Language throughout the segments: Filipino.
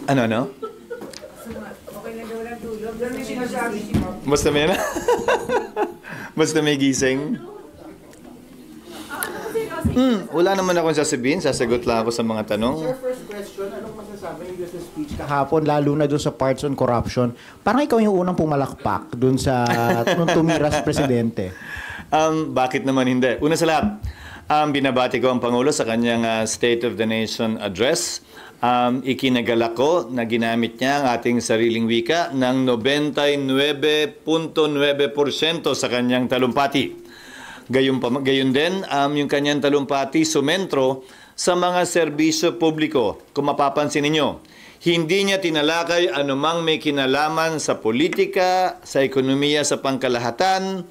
Ano? Okay na daw lang tulog. May sinasabi si Ma'am. Basta may Basta may gising. Wala naman akong sasabihin. Sasagot lang ako sa mga tanong. Sir, first question, anong masasabi niyo sa speech kahapon, lalo na doon sa parts on corruption? Parang ikaw yung unang pumalakpak doon sa nung tumira sa presidente. Bakit naman hindi? Una sa lahat, binabati ko ang Pangulo sa kanyang State of the Nation address. Ikinagalak ko na ginamit niya ang ating sariling wika ng 99.9% sa kanyang talumpati. Gayon din, yung kanyang talumpati sumentro sa mga serbisyo publiko. Kung mapapansin ninyo, hindi niya tinalakay anumang may kinalaman sa politika, sa ekonomiya, sa pangkalahatan,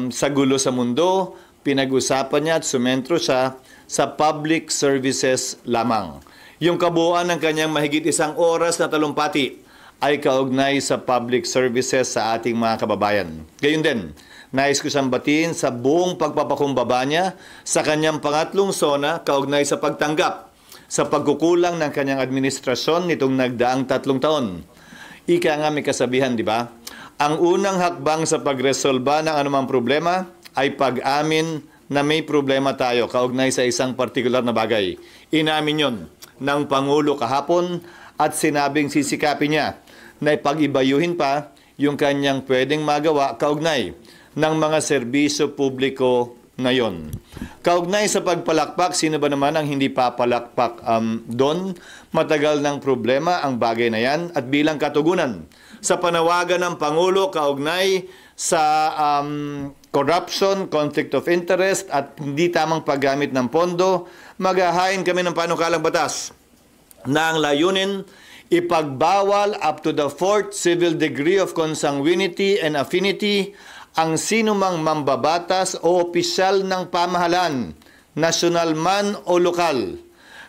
sa gulo sa mundo. Pinag-usapan niya at sumentro siya sa public services lamang. Yung kabuuan ng kanyang mahigit 1 oras na talumpati ay kaugnay sa public services sa ating mga kababayan. Gayon din, nais ko siyang batiin sa buong pagpapakumbaba niya sa kanyang pangatlong sona kaugnay sa pagtanggap sa pagkukulang ng kanyang administrasyon nitong nagdaang 3 taon. Ika nga may kasabihan, di ba? Ang unang hakbang sa pagresolba ng anumang problema ay pag-amin na may problema tayo kaugnay sa isang partikular na bagay. Inamin yon ng Pangulo kahapon at sinabing sisikapin niya na ipag-ibayuhin pa yung kanyang pwedeng magawa kaugnay ng mga serbisyo publiko ngayon. Kaugnay sa pagpalakpak, sino ba naman ang hindi papalakpak doon? Matagal ng problema ang bagay na yan at bilang katugunan sa panawagan ng Pangulo kaugnay sa corruption, conflict of interest at hindi tamang paggamit ng pondo, maghahain kami ng panukalang batas na ang layunin ipagbawal up to the 4th civil degree of consanguinity and affinity ang sinumang mambabatas o opisyal ng pamahalaan, nasyonal man o lokal,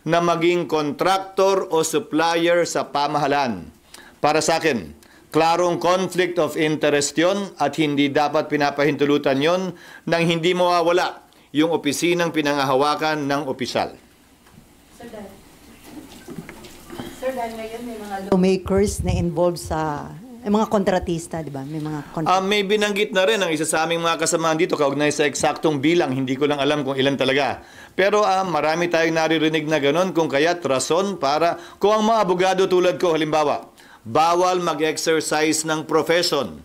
na maging kontraktor o supplier sa pamahalaan. Para sa akin, klarong conflict of interest yon at hindi dapat pinapahintulutan yon nang hindi mawawala yung opisinang pinangahawakan ng opisyal. Sir Dan, ngayon may mga lawmakers na involved sa mga kontratista, di ba? May binanggit na rin ang isa sa aming mga kasamahan dito kaugnay sa eksaktong bilang. Hindi ko lang alam kung ilan talaga. Pero marami tayong naririnig na gano'n kung kaya't rason para kung ang mga abogado tulad ko, halimbawa, bawal mag-exercise ng profession,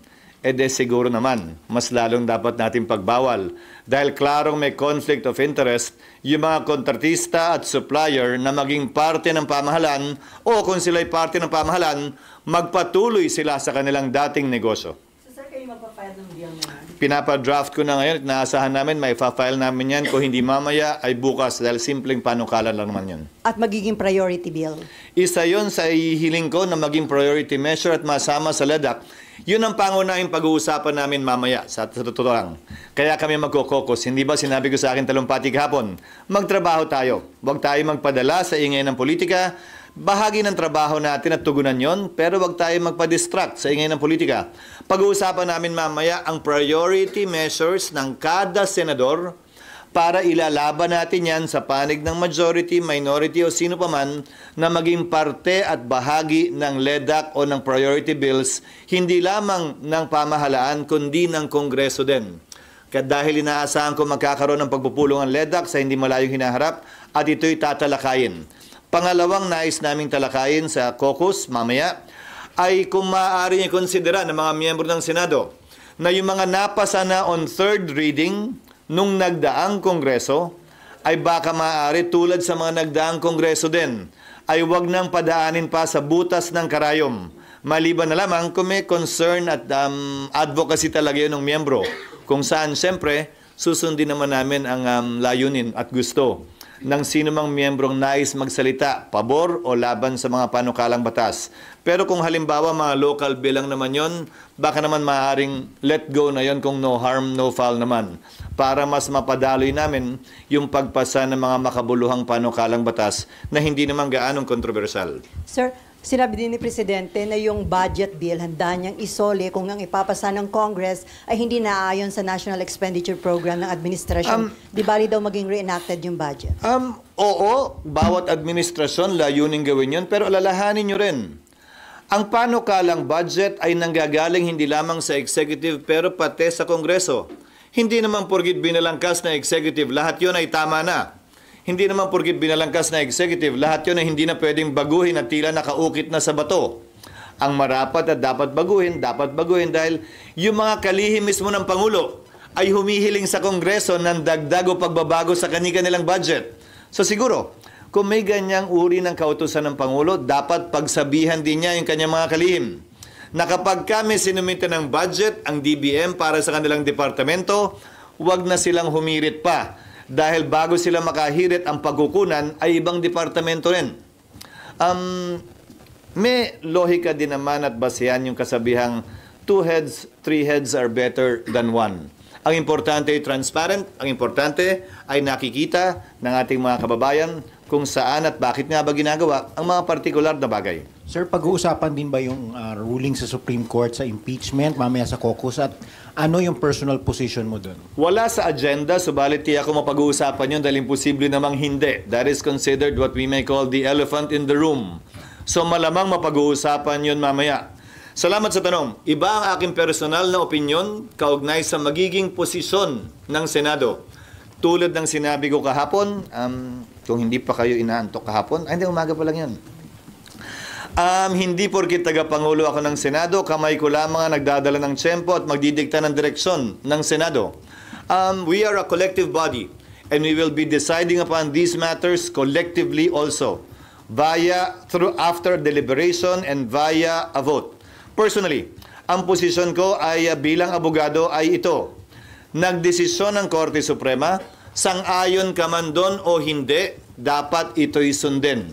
siguro naman, mas lalong dapat natin pagbawal. Dahil klarong may conflict of interest, yung mga kontratista at supplier na maging parte ng pamahalaan o kung sila'y parte ng pamahalaan, magpatuloy sila sa kanilang dating negosyo. So sir, kayo magpa-file ng bill na yan? Pinapadraft ko na ngayon at naasahan namin, may file namin yan. Kung hindi mamaya ay bukas dahil simpleng panukalan lang naman yun. At magiging priority bill? Isa yun sa ihiling ko na maging priority measure at masama sa LEDAC. Yun ang pangunahing pag-uusapan namin mamaya, sa totoo lang. Kaya kami magkokokos. Hindi ba sinabi ko sa akin talumpati kahapon? Magtrabaho tayo. Huwag tayo magpadala sa ingay ng politika. Bahagi ng trabaho natin at tugunan yon, pero huwag tayo magpa-distract sa ingay ng politika. Pag-uusapan namin mamaya ang priority measures ng kada senador para ilalaban natin yan sa panig ng majority, minority o sino paman na maging parte at bahagi ng LEDAC o ng priority bills, hindi lamang ng pamahalaan kundi ng Kongreso din. Kaya dahil inaasahan ko magkakaroon ng pagpupulong ang LEDAC sa hindi malayong hinaharap at ito'y tatalakayin. Pangalawang nais naming talakayin sa caucus mamaya ay kung maaari niya konsidera ng mga miyembro ng Senado na yung mga napasa na on third reading nung nagdaang Kongreso ay baka maaari tulad sa mga nagdaang Kongreso din ay wag nang padaanin pa sa butas ng karayom. Maliban na lamang kung may concern at advocacy talaga yun ng miyembro. Kung saan, siyempre, susundin naman namin ang layunin at gusto ng sino mang miyembrong nais magsalita, pabor o laban sa mga panukalang batas. Pero kung halimbawa mga local bill lang naman yon, baka naman maaaring let go na yon kung no harm, no foul naman. Para mas mapadaloy namin yung pagpasa ng mga makabuluhang panukalang batas na hindi naman gaanong kontrobersyal. Sir, Sinabi din ni Presidente na yung budget bill handa niyang isole kung ang ipapasa ng Congress ay hindi naaayon sa National Expenditure Program ng administrasyon. Di bali daw maging reenacted yung budget. Oo, bawat administrasyon layunin gawin yun, pero alalahanin nyo rin. Ang panukalang budget ay nanggagaling hindi lamang sa executive pero pati sa Kongreso. Hindi naman porgit binalangkas na executive, lahat yun ay tama na. Hindi naman porgit binalangkas na executive, lahat yun ay hindi na pwedeng baguhin at tila nakaukit na sa bato. Ang marapat at dapat baguhin dahil yung mga kalihim mismo ng Pangulo ay humihiling sa Kongreso ng dagdag o pagbabago sa kanilang budget. So siguro, kung may ganyang uri ng kautusan ng Pangulo, dapat pagsabihan din niya yung kanyang mga kalihim na kapag kami sinumite ng budget, ang DBM para sa kanilang departamento, huwag na silang humirit pa. Dahil bago sila makahirit ang pagkukunan ay ibang departamento rin. May lohika din naman at basehan yung kasabihang 2 heads, 3 heads are better than 1. Ang importante ay transparent, ang importante ay nakikita ng ating mga kababayan kung saan at bakit nga ba ginagawa ang mga partikular na bagay. Sir, pag-uusapan din ba yung ruling sa Supreme Court sa impeachment mamaya sa caucus at ano yung personal position mo doon? Wala sa agenda, subalit tiyak ko mapag-uusapan yun dahil imposible namang hindi. That is considered what we may call the elephant in the room. So malamang mapag-uusapan yun mamaya. Salamat sa tanong. Iba ang aking personal na opinyon kaugnay sa magiging posisyon ng Senado. Tulad ng sinabi ko kahapon, kung hindi pa kayo inaantok kahapon, hindi, umaga pa lang yun. Hindi porkit taga-pangulo ako ng Senado, kamay ko lamang ang nagdadala ng tiyempo at magdidikta ng direksyon ng Senado. We are a collective body and we will be deciding upon these matters collectively also after deliberation and via a vote. Personally, ang posisyon ko ay bilang abogado ay ito. Nagdesisyon ng Korte Suprema, sang-ayon ka man doon o hindi, dapat ito'y sundin.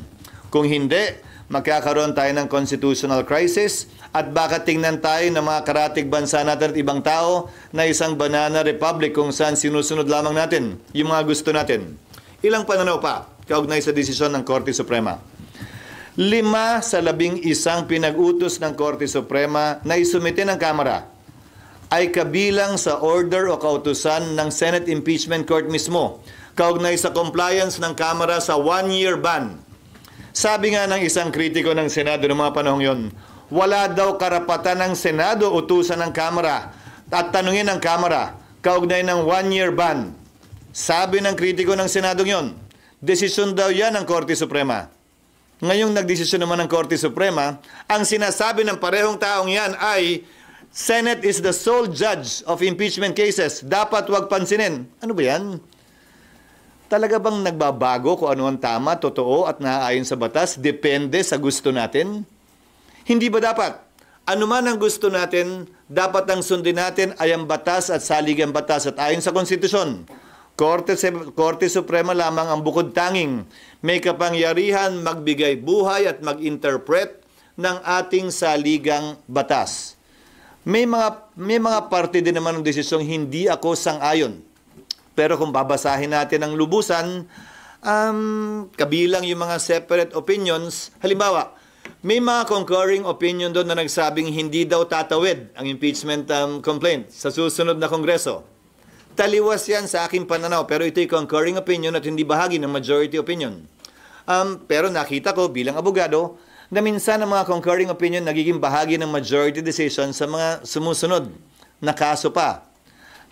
Kung hindi, magkakaroon tayo ng constitutional crisis at baka tingnan tayo ng mga karatig bansa natin at ibang tao na isang banana republic kung saan sinusunod lamang natin yung mga gusto natin. Ilang pananaw pa kaugnay sa desisyon ng Korte Suprema? 5 sa 11 pinag-utos ng Korte Suprema na isumite ng Kamara ay kabilang sa order o kautusan ng Senate Impeachment Court mismo kaugnay sa compliance ng Kamara sa 1-year ban. Sabi nga ng isang kritiko ng Senado noong mga panahong yon, wala daw karapatan ng Senado utusan ng Kamara at tanungin ng Kamara kaugnay ng 1-year ban. Sabi ng kritiko ng Senado yon, desisyon daw yan ng Korte Suprema. Ngayong nagdesisyon naman ng Korte Suprema, ang sinasabi ng parehong taong yan ay Senate is the sole judge of impeachment cases. Dapat wag pansinin. Ano ba yan? Talaga bang nagbabago kung ano ang tama, totoo at naaayon sa batas? Depende sa gusto natin? Hindi ba dapat? Ano man ang gusto natin, dapat ang sundin natin ay ang batas at saligang batas at ayon sa konstitusyon. Korte Suprema lamang ang bukod tanging may kapangyarihan magbigay buhay at mag-interpret ng ating saligang batas. May mga parte din naman ng desisyong hindi ako sang-ayon. Pero kung babasahin natin ang lubusan, kabilang yung mga separate opinions, halimbawa, may mga concurring opinion doon na nagsabing hindi daw tatawid ang impeachment complaint sa susunod na Kongreso. Taliwas yan sa aking pananaw, pero ito'y concurring opinion at hindi bahagi ng majority opinion. Pero nakita ko bilang abogado na minsan ang mga concurring opinion nagiging bahagi ng majority decision sa mga sumusunod na kaso pa.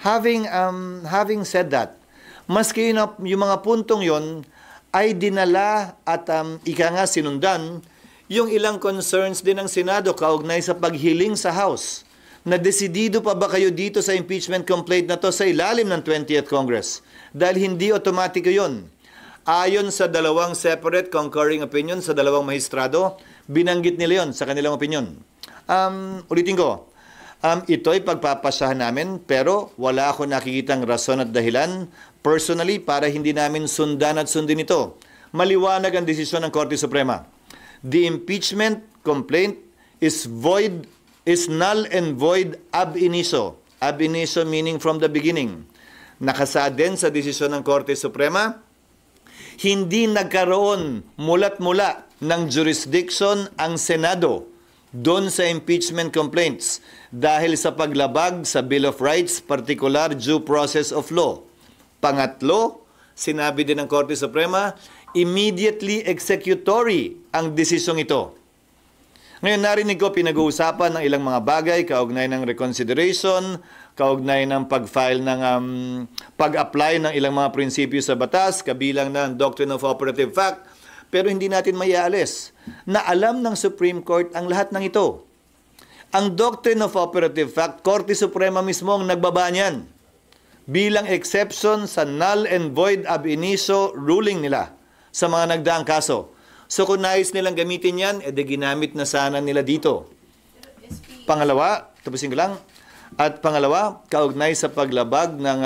Having said that, maski yung mga puntong yon ay dinala at ika nga sinundan yung ilang concerns din ng Senado kaugnay sa paghiling sa House. Na desidido pa ba kayo dito sa impeachment complaint na to sa ilalim ng 20th Congress? Dahil hindi otomatiko yun. Ayon sa dalawang separate concurring opinion sa dalawang mahistrado, binanggit nila yon sa kanilang opinion. Ulitin ko, ito'y pagpapasyahan namin pero wala ako nakikitang rason at dahilan personally para hindi namin sundan at sundin ito. Maliwanag ang desisyon ng Korte Suprema. The impeachment complaint is null and void ab initio. Ab initio meaning from the beginning. Nakasaad din sa desisyon ng Korte Suprema, hindi nagkaroon mula't mula ng jurisdiction ang Senado doon sa impeachment complaints dahil sa paglabag sa Bill of Rights, particular due process of law. Pangatlo, sinabi din ng Korte Suprema, immediately executory ang desisyong ito. Ngayon, narinig ko pinag-uusapan ng ilang mga bagay, kaugnay ng reconsideration, kaugnay ng pag-file ng pag-apply ng ilang mga prinsipyo sa batas, kabilang ng Doctrine of Operative Fact, pero hindi natin maialis na alam ng Supreme Court ang lahat ng ito. Ang Doctrine of Operative Fact, Korte Suprema mismo ang nagbaba niyan bilang exception sa null and void ab initio ruling nila sa mga nagdaang kaso. So kung nais nilang gamitin yan, edi ginamit na sana nila dito. Pangalawa, tapusin ko lang, at pangalawa, kaugnay sa paglabag ng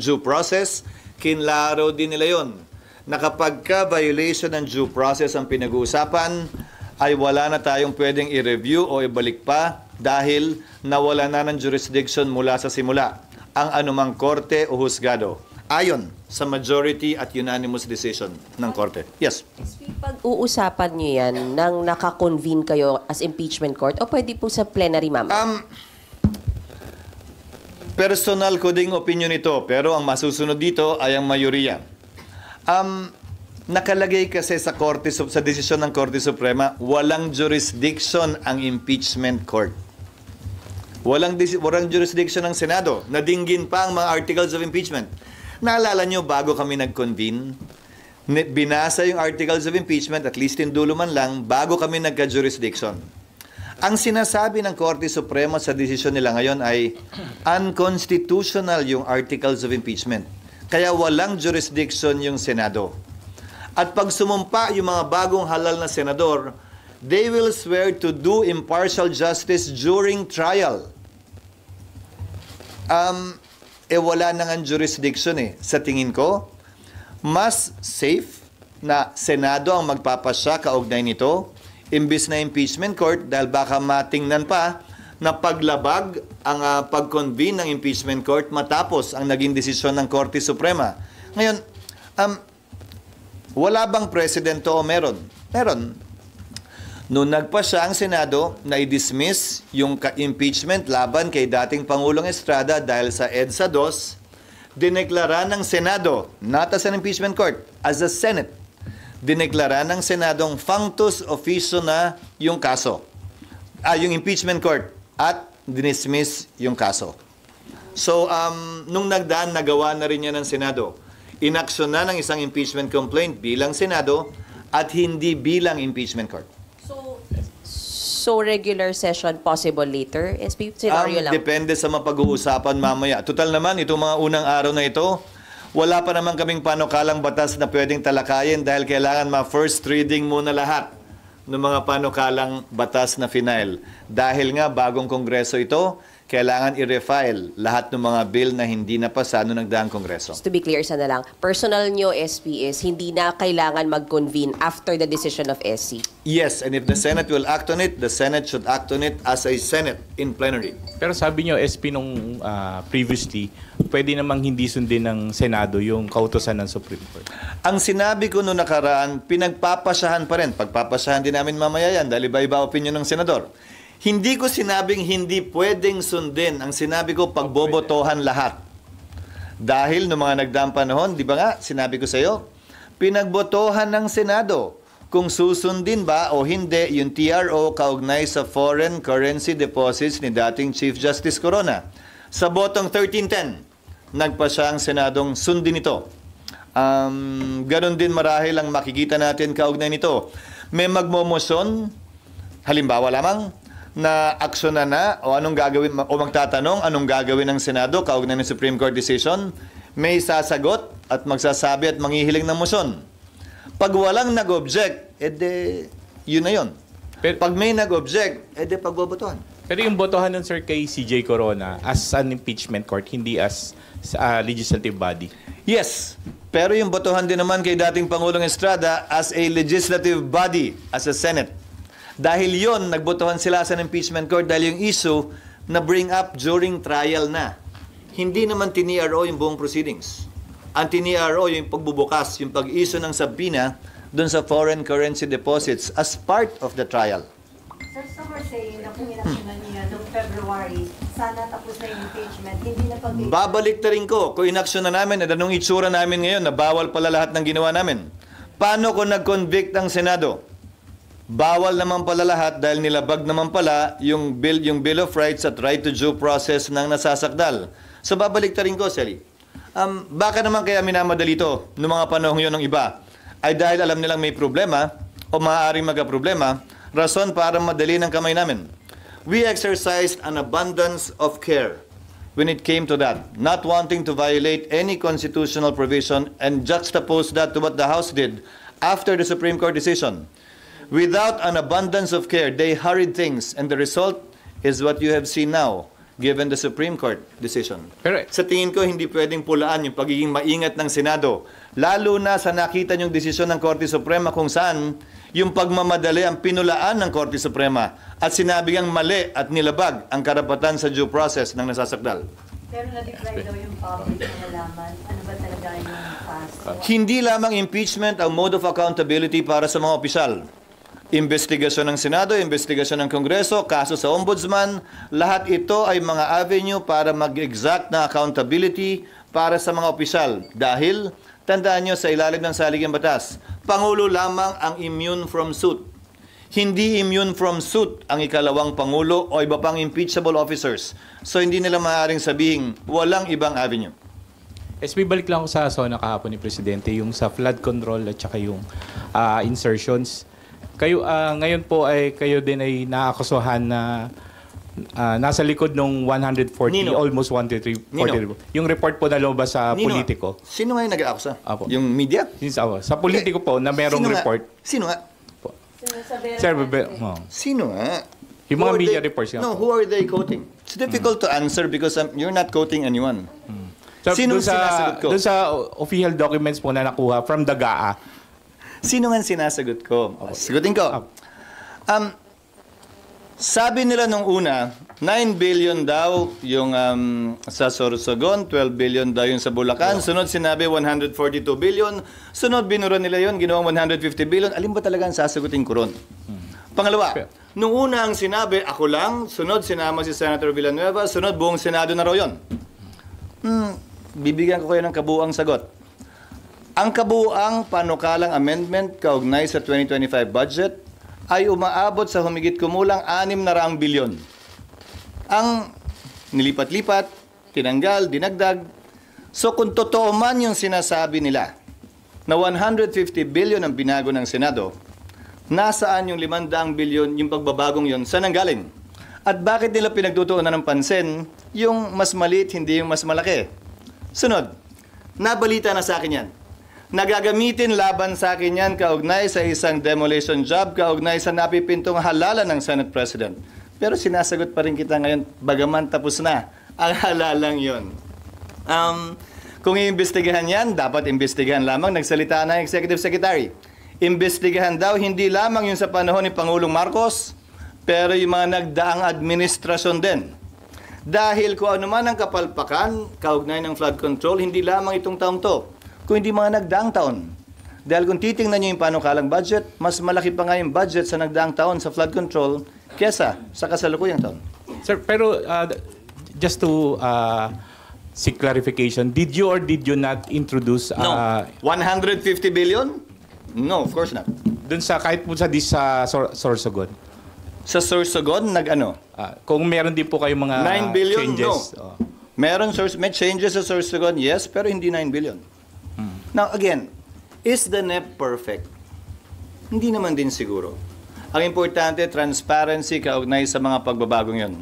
due process, kinlaro din nila yon na kapag ka-violation ng due process ang pinag-uusapan, ay wala na tayong pwedeng i-review o ibalik pa dahil nawala na ng jurisdiction mula sa simula ang anumang korte o husgado. Ayon sa majority at unanimous decision ng korte. Yes. Pag-uusapan niyo yan nang nakakonvene kayo as impeachment court o pwede po sa plenary, ma'am? Personal ko ding opinion ito, pero ang masusunod dito ay ang mayoriya. Nakalagay kasi sa korte, sa desisyon ng Korte Suprema, walang jurisdiction ang impeachment court. Walang jurisdiction ng Senado. Nadinggin pa ang mga articles of impeachment. Naalala nyo, bago kami nag-convene, binasa yung articles of impeachment, at least in dulo man lang, bago kami nagka-jurisdiction. Ang sinasabi ng Korte Suprema sa desisyon nila ngayon ay unconstitutional yung articles of impeachment. Kaya walang jurisdiction yung Senado. At pag sumumpa yung mga bagong halal na senador, they will swear to do impartial justice during trial. Wala na nga jurisdiction Sa tingin ko, mas safe na Senado ang magpapasya kaugnay nito, imbis na impeachment court, dahil baka matingnan pa na paglabag ang pag-convene ng impeachment court matapos ang naging desisyon ng Korte Suprema. Ngayon, wala bang presidente o meron? Meron. Noong nagpasya ang Senado na i-dismiss yung impeachment laban kay dating Pangulong Estrada dahil sa EDSA 2, dineklara ng Senado, not as an impeachment court, as a Senate, dineklara ng Senadong functus officio na yung kaso, yung impeachment court, at dinismiss yung kaso. So, nung nagdaan, nagawa na rin yan ng Senado. Inaksyon na ng isang impeachment complaint bilang Senado at hindi bilang impeachment court. So regular session possible later? SP, scenario lang. Depende sa mapag-uusapan mamaya. Total naman, itong mga unang araw na ito, wala pa naman kaming panukalang batas na pwedeng talakayin dahil kailangan ma-first reading muna lahat ng mga panukalang batas na final. Dahil nga, bagong kongreso ito, kailangan i-refile lahat ng mga bill na hindi napasa noong nagdaang kongreso. Just to be clear, sana lang, personal nyo, SP, is hindi na kailangan mag-convene after the decision of SC? Yes, and if the Senate will act on it, the Senate should act on it as a Senate in plenary. Pero sabi nyo, SP, nung previously, pwede namang hindi sundin ng Senado yung kautosan ng Supreme Court. Ang sinabi ko noong nakaraan, pinagpapasyahan pa rin. Pagpapasyahan din namin mamaya yan dahil iba-iba opinion ng senador. Hindi ko sinabing hindi pwedeng sundin. Ang sinabi ko, pagbobotohan lahat. Dahil noong mga nagdaang panahon, di ba nga, sinabi ko sa iyo, pinagbotohan ng Senado kung susundin ba o hindi yung TRO kaugnay sa foreign currency deposits ni dating Chief Justice Corona. Sa botong 1310, nagpasya ang Senadong sundin ito. Ganon din marahil ang makikita natin kaugnay nito. May magmomosyon, halimbawa lamang, na aksyonan na o anong gagawin o magtatanong anong gagawin ng Senado kaugnay ng Supreme Court decision, may sasagot at magsasabi at manghihiling ng motion. Pag walang nag-object, edi yun na yun. Pag may nag-object, edi pagbobotohan. Pero yung botohan nun, sir, kay CJ Corona as an impeachment court, hindi as legislative body. Yes, pero yung botohan din naman kay dating Pangulong Estrada as a legislative body, as a Senate. Dahil yon nagbotohan sila sa impeachment court dahil yung issue na bring up during trial na. Hindi naman tiniro yung buong proceedings. ang TNRO, yung pagbubukas, yung pag-issue ng subpoena doon sa foreign currency deposits as part of the trial. Sir, some are saying na kung inaksyonan niya noong February, sana tapos na yung impeachment, hindi na Babalik na rin ko, kung inaksyon na namin, at anong itsura namin ngayon na bawal pala lahat ng ginawa namin. Paano kung nag-convict ang Senado? Bawal naman pala lahat dahil nilabag naman pala yung Bill of Rights at right to due process ng nasasakdal. So babalik na rin ko, Sally. Baka naman kaya minamadali ito noong mga panahon yun ng iba? Ay dahil alam nilang may problema o maaaring magka-problema, rason para madali ng kamay namin. We exercised an abundance of care when it came to that, not wanting to violate any constitutional provision, and juxtapose that to what the House did after the Supreme Court decision. Without an abundance of care, they hurried things, and the result is what you have seen now, given the Supreme Court decision. Pero- Sa tingin ko, hindi pwedeng pulaan yung pagiging maingat ng Senado, lalo na sa nakita yung desisyon ng Korte Suprema kung saan yung pagmamadali ang pinulaan ng Korte Suprema at sinabi ang mali at nilabag ang karapatan sa due process ng nasasakdal. Pero na-deprive daw yung public na nalaman, ano ba talaga yung past? Hindi lamang impeachment ang mode of accountability para sa mga opisyal. Investigasyon ng Senado, investigasyon ng Kongreso, kaso sa Ombudsman, lahat ito ay mga avenue para mag-exact na accountability para sa mga opisyal. Dahil, tandaan nyo sa ilalim ng saligang batas, Pangulo lamang ang immune from suit. Hindi immune from suit ang ikalawang Pangulo o iba pang impeachable officers. So hindi nila maaaring sabihin walang ibang avenue. SB, balik lang ako sa SONA kahapon ni Presidente, yung sa flood control at saka yung insertions. Kayo, ngayon po ay kayo din ay naakusuhan na nasa likod ng 140, Nino. almost 140. Nino. Yung report po na lumabas sa Nino, Politico. Sino nga yung nag-aakusa? Apo. Yung media? Sa Politico po na merong Sino nga? report. Sino nga? Sir, Sino nga? yung Who mga are media they- reports nga No, po. who are they quoting? It's difficult to answer because you're not quoting anyone. So, Sinong dun sa, sinasagot ko? dun sa official documents po na nakuha from the GAA. Sino nga ang sinasagot ko? Sagutin ko. Sabi nila nung una, 9 billion daw yung sa Sorsogon, 12 billion daw yung sa Bulacan, sunod sinabi 142 billion, sunod binura nila yon, ginawang 150 billion. Alin ba talaga ang sasagutin ko ron? Pangalawa, nung una ang sinabi, ako lang, sunod sinama si Senator Villanueva, sunod buong Senado na raw yun. Bibigyan ko kayo ng kabuuang sagot. Ang kabuuang panukalang amendment kaugnay sa 2025 budget ay umaabot sa humigit kumulang 600 bilyon. Ang nilipat-lipat, tinanggal, dinagdag. So kung totoo man yung sinasabi nila na 150 billion ang binago ng Senado, nasaan yung 500 bilyon yung pagbabagong yon? Saan ang galing? At bakit nila pinagtutuunan ng pansin yung mas maliit, hindi yung mas malaki? Sunod, nabalita na sa akin yan. Nagagamitin laban sa akin yan kaugnay sa isang demolition job, kaugnay sa napipintong halala ng Senate President. Pero sinasagot pa rin kita ngayon, bagaman tapos na ang halalang yon. Kung iimbestigahan yan, dapat imbestigahan lamang, nagsalita na Executive Secretary. Imbestigahan daw hindi lamang yung sa panahon ni Pangulong Marcos, pero yung mga nagdaang administrasyon din. Dahil kung ano man ang kapalpakan, kaugnay ng flood control, hindi lamang itong taong to, kung hindi mga nagdaang taon. Dahil kung titingnan nyo yung panukalang budget, mas malaki pa nga yung budget sa nagdaang taon sa flood control kesa sa kasalukuyang taon. Sir, pero just to seek clarification, did you or did you not introduce No. 150 billion? No, of course not. dun sa kahit po sa Sorsogon? Sa Sorsogon, nag-ano? Kung meron din po kayong mga 9 billion? changes. No. May changes sa Sorsogon, yes, pero hindi 9 billion. Now, again, is the NEP perfect? Hindi naman din siguro. Ang importante, transparency kaugnay sa mga pagbabagong yon.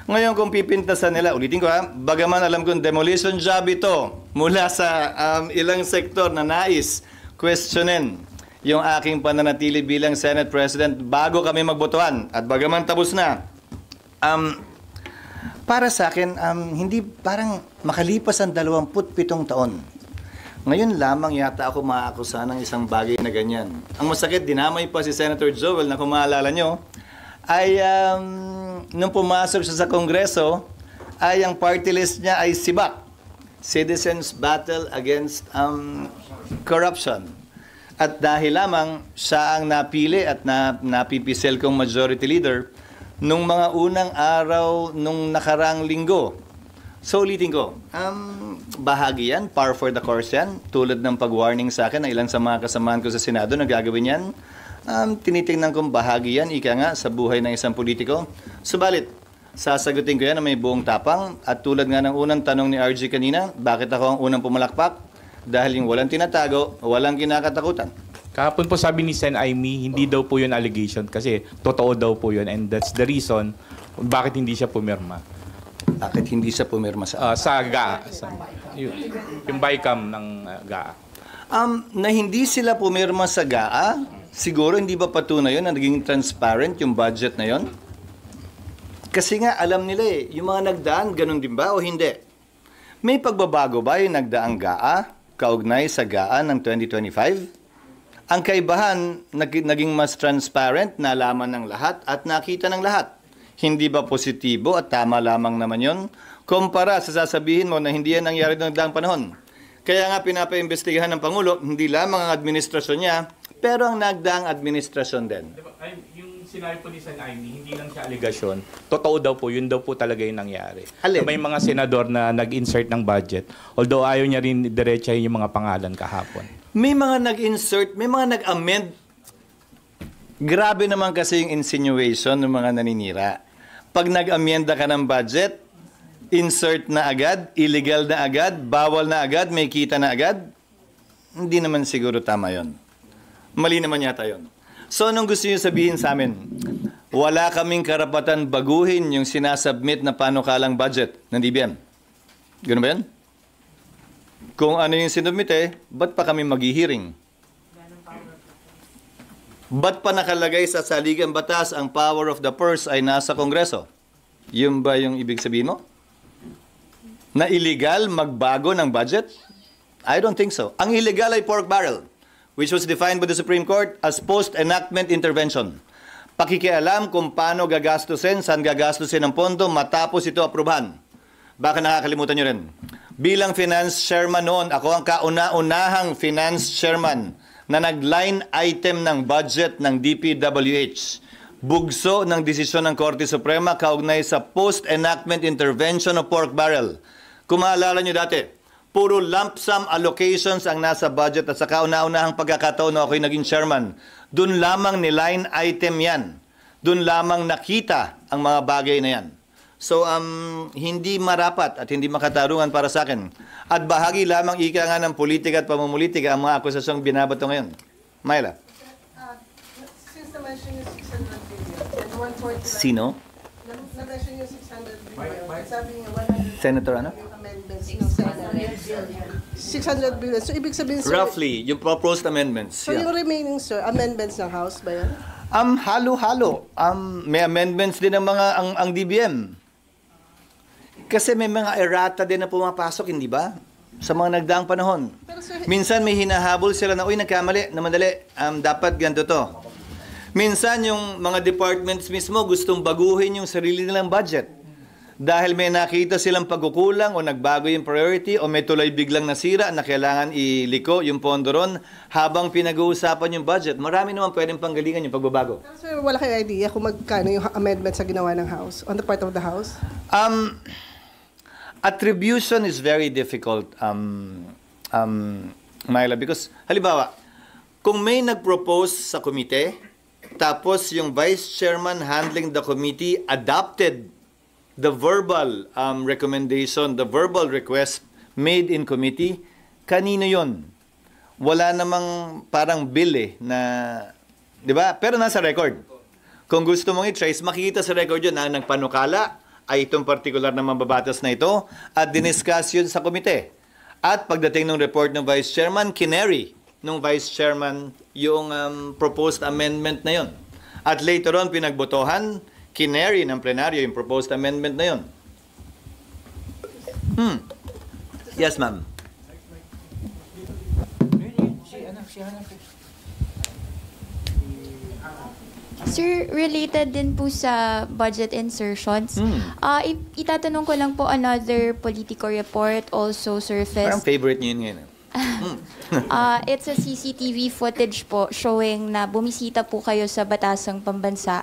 Ngayon, kung pipintasan nila, ulitin ko bagaman alam kong demolition job ito mula sa ilang sektor na nais questionin yung aking pananatili bilang Senate President bago kami magbotohan. At bagaman tapos na, para sa akin, hindi parang makalipas ang 27 taon. Ngayon lamang yata ako maakusa ng isang bagay na ganyan. Ang masakit, dinamay pa si Senator Joel na kung maalala nyo, ay nung pumasok siya sa Kongreso, ay ang party list niya ay sibak. Citizens Battle Against Corruption. At dahil lamang siya ang napili at napipisel kong majority leader nung mga unang araw nung nakarang linggo. So ulitin ko, bahagi yan, par for the course yan, tulad ng pag-warning sa akin na ilan sa mga kasamahan ko sa Senado na gagawin yan. Tinitingnan kong bahagi yan, ika nga, sa buhay ng isang politiko. Subalit, sasagutin ko yan na may buong tapang at tulad nga ng unang tanong ni RG kanina, bakit ako ang unang pumalakpak? Dahil yung walang tinatago, walang kinakatakutan. Kahapon po sabi ni Sen Aimee, hindi daw po yun allegation kasi totoo daw po yun and that's the reason bakit hindi siya pumirma. Bakit hindi siya pumirma sa... Sa GAA. Yung BICAM ng GAA. Na hindi sila pumirma sa GAA, siguro hindi ba patunay yun na naging transparent yung budget na yun? Kasi nga alam nila yung mga nagdaan, ganun din ba o hindi? May pagbabago ba yung nagdaang GAA, kaugnay sa GAA ng 2025? Ang kaibahan, naging mas transparent, nalaman ng lahat at nakita ng lahat. Hindi ba positibo at tama lamang naman yon? Kumpara sa sasabihin mo na hindi yan nangyari noong nagdaang panahon. Kaya nga pinapaimbestigahan ng Pangulo, hindi lamang ang administrasyon niya, pero ang nagdaang administrasyon din. Diba, yung sinabi po ni Sen Aimee, hindi lang siya aligasyon. Totoo daw po, yun daw po talaga yung nangyari. Alin? May mga senador na nag-insert ng budget, although ayaw niya rin diretsahin yung mga pangalan kahapon. May mga nag-insert, may mga nag-amend. Grabe naman kasi yung insinuation ng mga naninira. Pag nag-amenda ka ng budget, insert na agad, illegal na agad, bawal na agad, may kita na agad. Hindi naman siguro tama yon. Mali naman yata yon. So, anong gusto niyo sabihin sa amin? Wala kaming karapatan baguhin yung sinasubmit na panukalang budget ng DBM. Ganun ba yan? Kung ano yung sinubmit ba't pa kami maghihiring? Ba't pa nakalagay sa saligang batas ang power of the purse ay nasa Kongreso? Yun ba yung ibig sabihin mo? Na illegal magbago ng budget? I don't think so. Ang illegal ay pork barrel, which was defined by the Supreme Court as post-enactment intervention. Pakikialam kung paano gagastusin, saan gagastusin ang pondo matapos ito aprubahan. Baka nakakalimutan nyo rin. Bilang finance chairman noon, ako ang kauna-unahang finance chairman na nag-line item ng budget ng DPWH. Bugso ng desisyon ng Korte Suprema kaugnay sa post-enactment intervention of pork barrel. Kung maalala nyo dati, puro lump sum allocations ang nasa budget at sa kauna-unahang pagkakataon na ako'y naging chairman. Doon lamang ni-line item yan. Doon lamang nakita ang mga bagay na yan. So, hindi marapat at hindi makatarungan para sa akin. At bahagi lamang ika nga ng politika at pamumulitika ang mga akusasyong binabato ngayon. Myla. Since na-mention yung 600 billion, and 140 Sino? na-mention yung 600 billion, sabi niya 100 Senator ano? amendments ng Senate. 600 billion. So, ibig sabihin, sir, Roughly, yung proposed amendments. so Yeah. yung remaining, sir, amendments ng House ba yan? Halo-halo. May amendments din ng mga ang DBM. Kasi may mga errata din na pumapasok, hindi ba? Sa mga nagdaang panahon. Pero, sir, Minsan may hinahabol sila na, uy, nagkamali, na madali. Dapat ganito to. Minsan yung mga departments mismo gustong baguhin yung sarili nilang budget. Dahil may nakita silang pagkukulang o nagbago yung priority o may tuloy biglang nasira na kailangan iliko yung pondo ron habang pinag-uusapan yung budget. Marami naman pwedeng panggalingan yung pagbabago. pero, sir, wala kayong idea kung magkano yung amendments sa ginawa ng House, on the part of the House? Attribution is very difficult, Myla, because, halimbawa, kung may nag-propose sa komite, tapos yung vice chairman handling the committee adopted the verbal recommendation, the verbal request made in committee, kanino yon? Wala namang parang bill na, di ba? Pero nasa record. Kung gusto mong i-trace, makikita sa record yun na nagpanukala ay itong particular na mababatas na ito at diniscuss yun sa komite. At pagdating ng report ng vice chairman, kinary ng vice chairman yung proposed amendment na yun. At later on, pinagbotohan, kinary ng plenaryo yung proposed amendment na yun. Yes, ma'am. Sir, related din po sa budget insertions. Itatanong ko lang po, another Politico report also surfaced. Parang favorite niyo yun ngayon. It's a CCTV footage po showing na bumisita po kayo sa Batasang Pambansa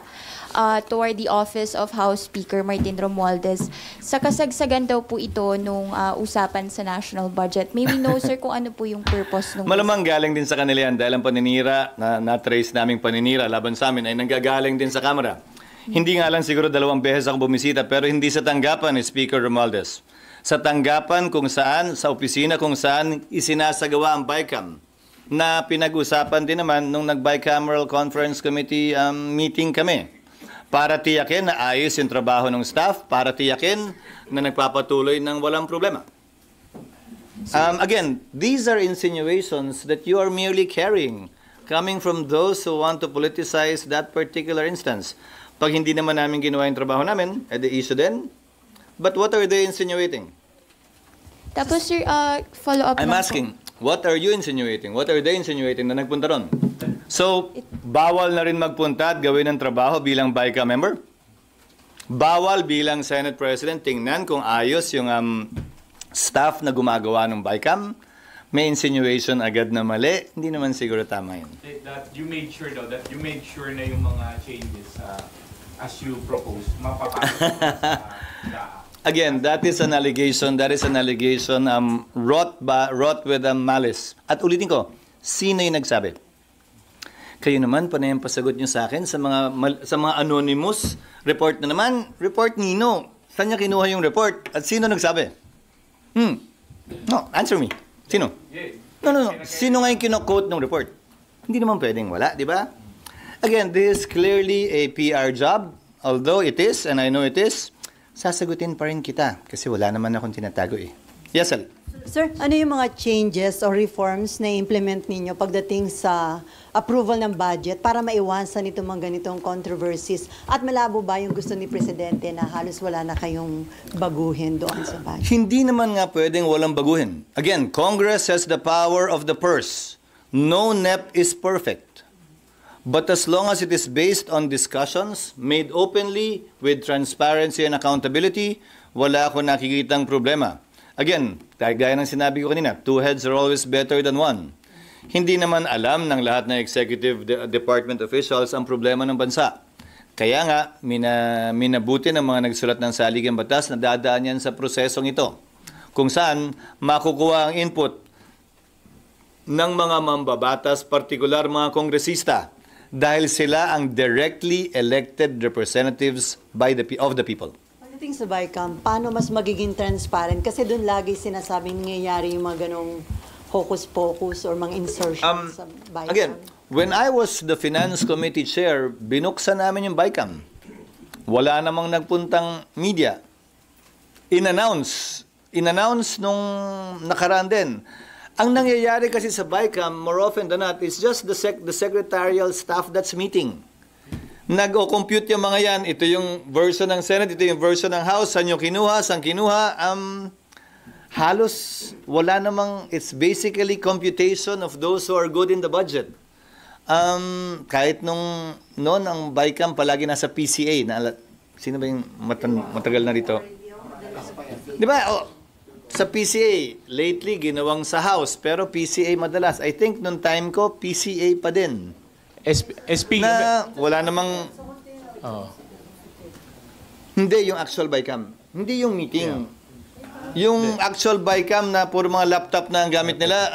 toward the office of House Speaker Martin Romualdez. Sa kasagsagan daw po ito nung usapan sa national budget. May we know, sir, kung ano po yung purpose nung... Malamang galing din sa kanila yan dahil ang paninira na-trace naming paninira laban sa amin ay nanggagaling din sa Kamara. Hindi nga lang siguro 2 beses ako bumisita pero hindi sa tanggapan ni Speaker Romualdez. Sa tanggapan kung saan, sa opisina kung saan isinasagawa ang BICAM na pinag-usapan din naman nung nag-bicameral conference committee meeting kami para tiyakin na ayos yung trabaho ng staff, para tiyakin na nagpapatuloy ng walang problema. Again, these are insinuations that you are merely carrying coming from those who want to politicize that particular instance. Pag hindi naman namin ginawa yung trabaho namin, edi issue din. But what are they insinuating? Tapos, sir, follow-up I'm lang asking, what are you insinuating? What are they insinuating na nagpunta ron? So, bawal na rin magpunta at gawin ng trabaho bilang BICAM member? Bawal bilang Senate President tingnan kung ayos yung staff na gumagawa ng BICAM? May insinuation agad na mali? Hindi naman siguro tama yun. That you made sure though, that you made sure na yung mga changes as you proposed, mapapasok sa DAA. Again, that is an allegation. That is an allegation wrought with malice. At ulitin ko, sino yung nagsabi? Kayo naman, panayang pasagot nyo sa akin sa mga anonymous report na naman. Report nino. Saan niya kinuha yung report? At sino nagsabi? No, answer me. Sino? No. Sino nga yung kino-quote ng report? Hindi naman pwedeng wala, di ba? Again, this is clearly a PR job. Although it is, and I know it is, sasagutin pa rin kita kasi wala naman akong tinatago eh. Yes, Sally. Sir, ano yung mga changes or reforms na implement ninyo pagdating sa approval ng budget para maiwasan itong mga ganitong controversies? At malabo ba yung gusto ni Presidente na halos wala na kayong baguhin doon sa budget? Hindi naman nga pwedeng walang baguhin. Again, Congress has the power of the purse. No NEP is perfect. But as long as it is based on discussions made openly with transparency and accountability, wala ako nakikitang problema. Again, gaya ng sinabi ko kanina, 2 heads are always better than 1. Hindi naman alam ng lahat ng executive department officials ang problema ng bansa. Kaya nga, minabuti ng mga nagsulat ng saligang batas na dadaan yan sa prosesong ito, kung saan makukuha ang input ng mga mambabatas, partikular mga kongresista, dahil sila ang directly elected representatives of the people. Pagdating sa BICAM, paano mas magiging transparent? Kasi doon lagi sinasabing nangyayari yung mga ganong hocus-pocus or mga insertions sa BICAM. Again, when I was the Finance Committee Chair, binuksan namin yung BICAM. Wala namang nagpuntang media. In-announce nung nakaraan din. Ang nangyayari kasi sa BICAM, more often than not, is just the secretarial staff that's meeting. Nag-o-compute yung mga yan. Ito yung version ng Senate, ito yung version ng House. Saan yung kinuha, saan kinuha. Halos wala namang, it's basically computation of those who are good in the budget. Kahit noon ang BICAM palagi nasa PCA. Sino ba yung matagal na rito? Di ba? Sa PCA, lately ginawang sa House, pero PCA madalas. I think nung time ko, PCA pa din. Na wala namang... Hindi yung actual BICAM. Hindi yung meeting. Yung actual BICAM na puro mga laptop na ang gamit nila,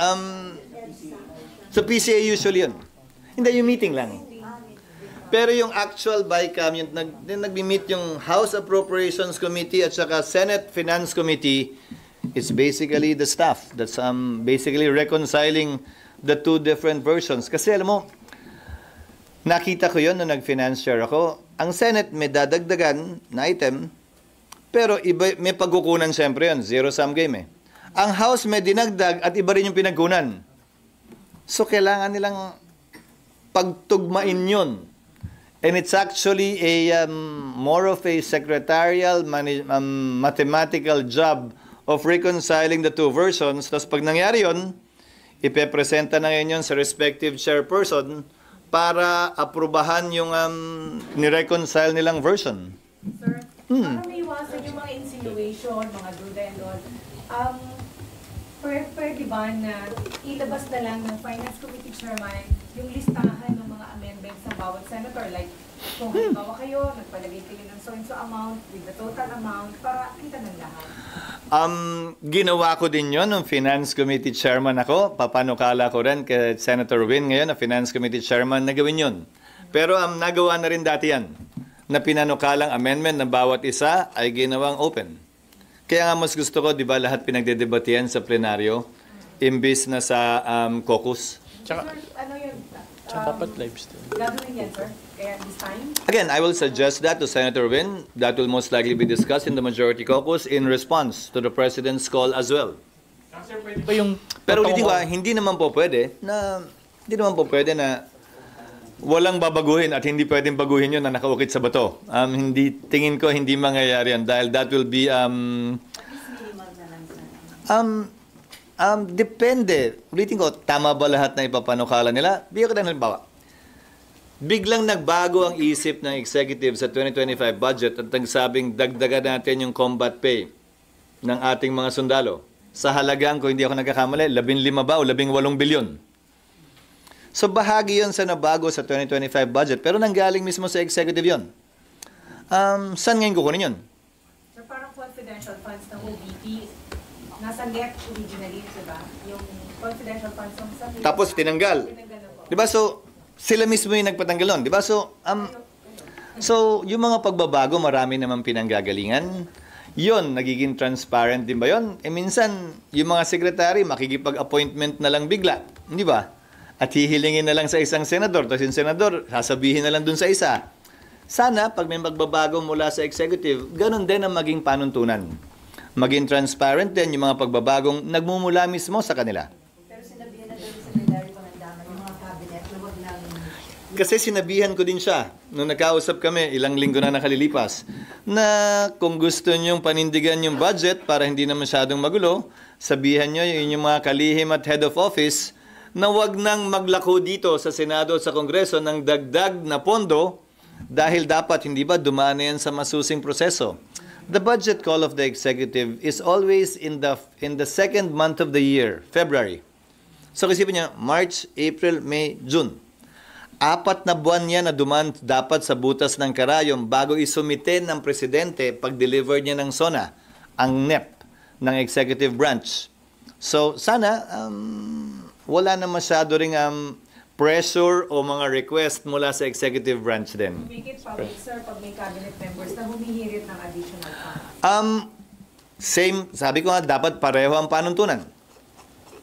sa PCA usually yun. Hindi, yung meeting lang. Pero yung actual BICAM, yung nag-meet yung House Appropriations Committee at saka Senate Finance Committee, it's basically the staff that's basically reconciling the two different versions. Kasi alam mo, nakita ko yun nung nag-finance chair ako. Ang Senate may dadagdagan na item, pero iba, may pagkukunan siyempre yun. Zero-sum game eh. Ang House may dinagdag at iba rin yung pinagkunan. So kailangan nilang pagtugmain yun. And it's actually a more of a secretarial, mathematical job of reconciling the two versions. Tapos pag nangyari yun, ipepresenta na ngayon yun sa respective chairperson para aprubahan yung nireconcile nilang version. Sir, para may iwasan yung mga insinuation, mga duda and all, pwede ba na ilabas na lang ng Finance Committee Chairman yung listahan ng mga amendments ng bawat senator? Like, kung halimbawa kayo, nagpalagay kayo ng so-and-so amount with the total amount para kita ng lahat. Ginawa ko din yon nung Finance Committee Chairman ako. Papanukala ko rin kay Senator Win ngayon na Finance Committee Chairman na gawin yun. Pero nagawa na rin dati yan na pinanukalang amendment ng bawat isa ay ginawang open. Kaya nga mas gusto ko, di ba, lahat pinagdedebatihan sa plenaryo imbis na sa caucus. Tsaka, Sir, ano yun? dapat live stream. Gagawin yan, sir? Kaya this time? Again, I will suggest that to Senator Win. That will most likely be discussed in the majority caucus in response to the President's call as well. Sir, pwede ba yung... Pero ulitin ko, hindi naman po pwede na walang babaguhin at hindi pwedeng baguhin yun na nakaukit sa bato. Tingin ko hindi mangyayari yan dahil that will be depende. Ulitin ko, tama ba lahat na ipapanukala nila? Bigyan ko tayo ng halimbawa. Biglang nagbago ang isip ng executive sa 2025 budget at nagsabing dagdagan natin yung combat pay ng ating mga sundalo. Sa halagang, kung hindi ako nagkakamali, 15 ba o 18 bilyon. So bahagi yun sa nabago sa 2025 budget pero nanggaling mismo sa executive yun. Saan ngayon kukunin yun? Sir, parang confidential funds ng OBP, nasa net originally, diba? Yung confidential funds ng sa... Tapos tinanggal. Tinanggal na po. Diba? So, sila mismo yung nagpatanggal nun. Diba? So, yung mga pagbabago, marami naman pinanggagalingan. Yun, nagiging transparent din ba yun? Minsan, yung mga sekretary, makikipag-appointment na lang bigla. Di ba? At hihilingin na lang sa isang senador. Tapos yung senador, sasabihin na lang dun sa isa. Sana, pag may magbabago mula sa executive, ganun din ang maging panuntunan. Maging transparent din yung mga pagbabagong nagmumula mismo sa kanila. Pero sinabihan na daw yung Secretary Pangandaman, yung mga cabinet, na wag lang... Kasi sinabihan ko din siya, nung nagkausap kami, ilang linggo na nakalilipas, na kung gusto nyong panindigan yung budget para hindi na masyadong magulo, sabihan nyo yung mga kalihim at head of office na wag nang maglako dito sa Senado at sa Kongreso ng dagdag na pondo dahil dapat, hindi ba, dumaan na yan sa masusing proseso. The budget call of the executive is always in the second month of the year, February. So isipin niyo, March, April, May, June. 4 na buwan yan na dumaan dapat sa butas ng karayom bago isumite ng presidente pag-deliver niya ng SONA, ang NEP ng executive branch. So sana wala na masyado ring pressure o mga request mula sa executive branch din. Make it public, sir, pag may cabinet members na humihirit ng additional funds. Same, sabi ko nga, dapat pareho ang panuntunan.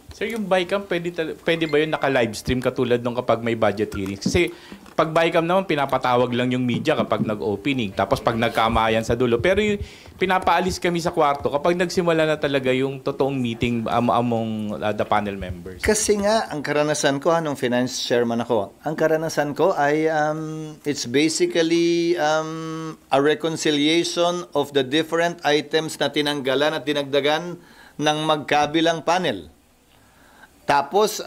Sir, yung BICAM, pwede ba yun naka-live stream katulad nung kapag may budget hearings? Kasi pag BICAM naman, pinapatawag lang yung media kapag nag-opening. Tapos pag nagkamayan sa dulo. Pero yung pinapaalis kami sa kwarto kapag nagsimula na talaga yung totoong meeting among the panel members. Kasi nga, ang karanasan ko, nung finance chairman ako, ang karanasan ko ay it's basically a reconciliation of the different items na tinanggalan at dinagdagan ng magkabilang panel. Tapos,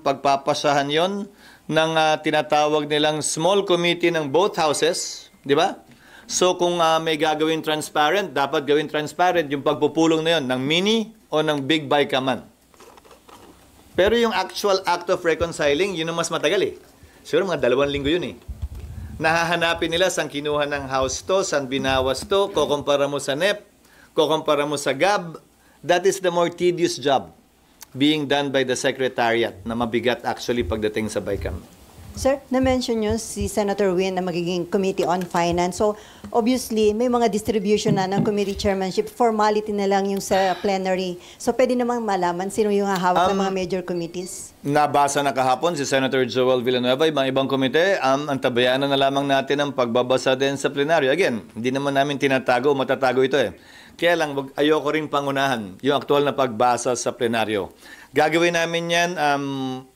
pagpapasahan yon ng tinatawag nilang small committee ng both houses, di ba? So, kung may gagawin transparent, dapat gawin transparent yung pagpupulong na yon ng mini o ng big BICAM. Pero yung actual act of reconciling, yun ang mas matagal eh. Siguro mga 2 linggo yun eh. Nahahanapin nila saan kinuha ng house to, saan binawas to, kukumpara mo sa NEP, kukumpara mo sa GAB. That is the more tedious job being done by the Secretariat na mabigat actually pagdating sa BICAM. Sir, na-mention nyo si Senator Win na magiging Committee on Finance. So, obviously, may mga distribution na ng committee chairmanship. Formality na lang yung sa plenary. So, pwede namang malaman sino yung hahawak ng mga major committees? Nabasa na kahapon si Senator Joel Villanueva, ibang komite, antabayanan na lamang natin ang pagbabasa din sa plenaryo. Again, hindi naman namin tinatago o matatago ito eh. Kaya lang, ayoko ring pangunahan yung aktual na pagbasa sa plenaryo. Gagawin namin yan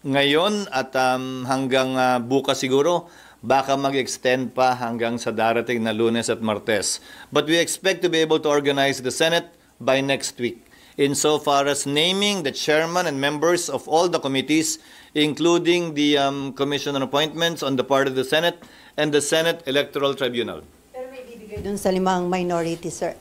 ngayon at hanggang bukas siguro. Baka mag-extend pa hanggang sa darating na Lunes at Martes. But we expect to be able to organize the Senate by next week. insofar as naming the chairman and members of all the committees, including the commission on appointments on the part of the Senate and the Senate Electoral Tribunal. Dun sa 5 minority, sir.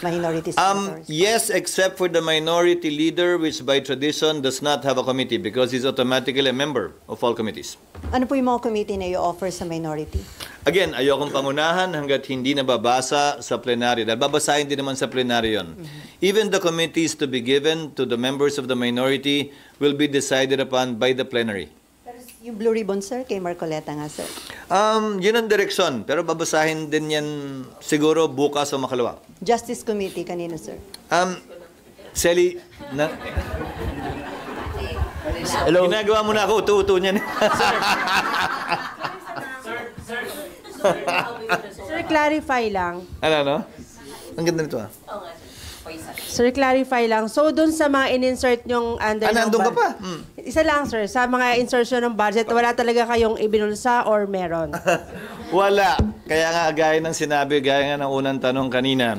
Minority senators. Yes, except for the minority leader, which by tradition does not have a committee because he's automatically a member of all committees. Ano po yung mga committee na i-offer sa minority? Again, ayokong pangunahan hanggat hindi nababasa sa plenaryo. Dahil babasahin din naman sa plenaryo yun. Even the committees to be given to the members of the minority will be decided upon by the plenary. Yung Blue Ribbon, sir, kay Marcoleta nga, sir. Yun ang direksyon. Pero babasahin din yan siguro bukas o makalawa. Justice Committee, kanino, sir? Sally, Hello. ginagawa mo na ako, uto-uto niyan. Sir, clarify lang. Ano? Ang ganda nito Sir, clarify lang. So, dun sa mga in-insert nyong under ng nandun ka pa? Isa lang, sir. Sa mga insertion ng budget, wala talaga kayong ibinulsa or meron? Wala. Kaya nga, gaya ng sinabi, gaya nga ng unang tanong kanina,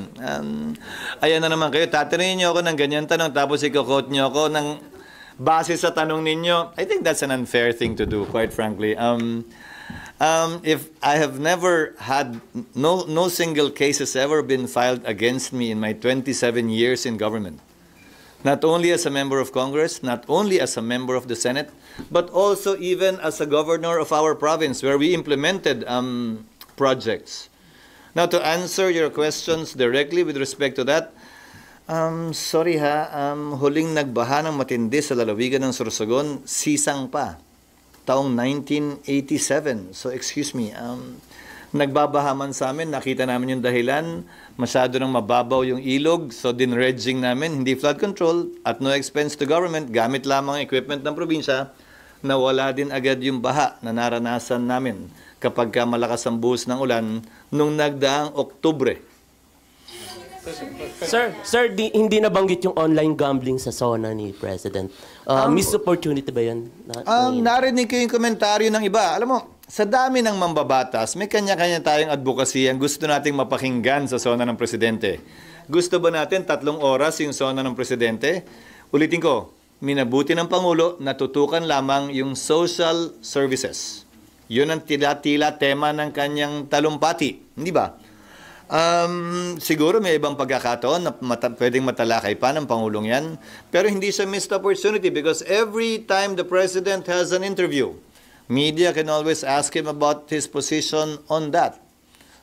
ayan na naman kayo, tatanungin niyo ako ng ganyan tanong, tapos i-quote niyo ako ng base sa tanong ninyo. I think that's an unfair thing to do, quite frankly. If I have never had, no single case has ever been filed against me in my 27 years in government. Not only as a member of Congress, not only as a member of the Senate, but also even as a governor of our province where we implemented projects. Now, to answer your questions directly with respect to that, sorry huling nagbaha ng matindi sa lalawigan ng Sorsogon, sisang pa. Taong 1987. So, excuse me, nagbabaha man sa amin, nakita namin yung dahilan, masyado nang mababaw yung ilog, so dinredging namin, hindi flood control, at no expense to government, gamit lamang ang equipment ng probinsya, nawala din agad yung baha na naranasan namin kapag malakas ang buhos ng ulan nung nagdaang Oktubre. Sir, hindi nabanggit yung online gambling sa SONA ni President. Missed opportunity ba yun? Narinig ko yung komentaryo ng iba. Alam mo, sa dami ng mambabatas, may kanya-kanya tayong advocacy ang gusto nating mapakinggan sa SONA ng Presidente. Gusto ba natin 3 oras yung SONA ng Presidente? Ulitin ko, minabuti ng Pangulo na tutukan lamang yung social services. Yun ang tila-tila tema ng kanyang talumpati. Hindi ba? Siguro may ibang pagkakataon na pwedeng matalakay pa ng Pangulong yan. Pero hindi siya missed opportunity because every time the President has an interview, media can always ask him about his position on that.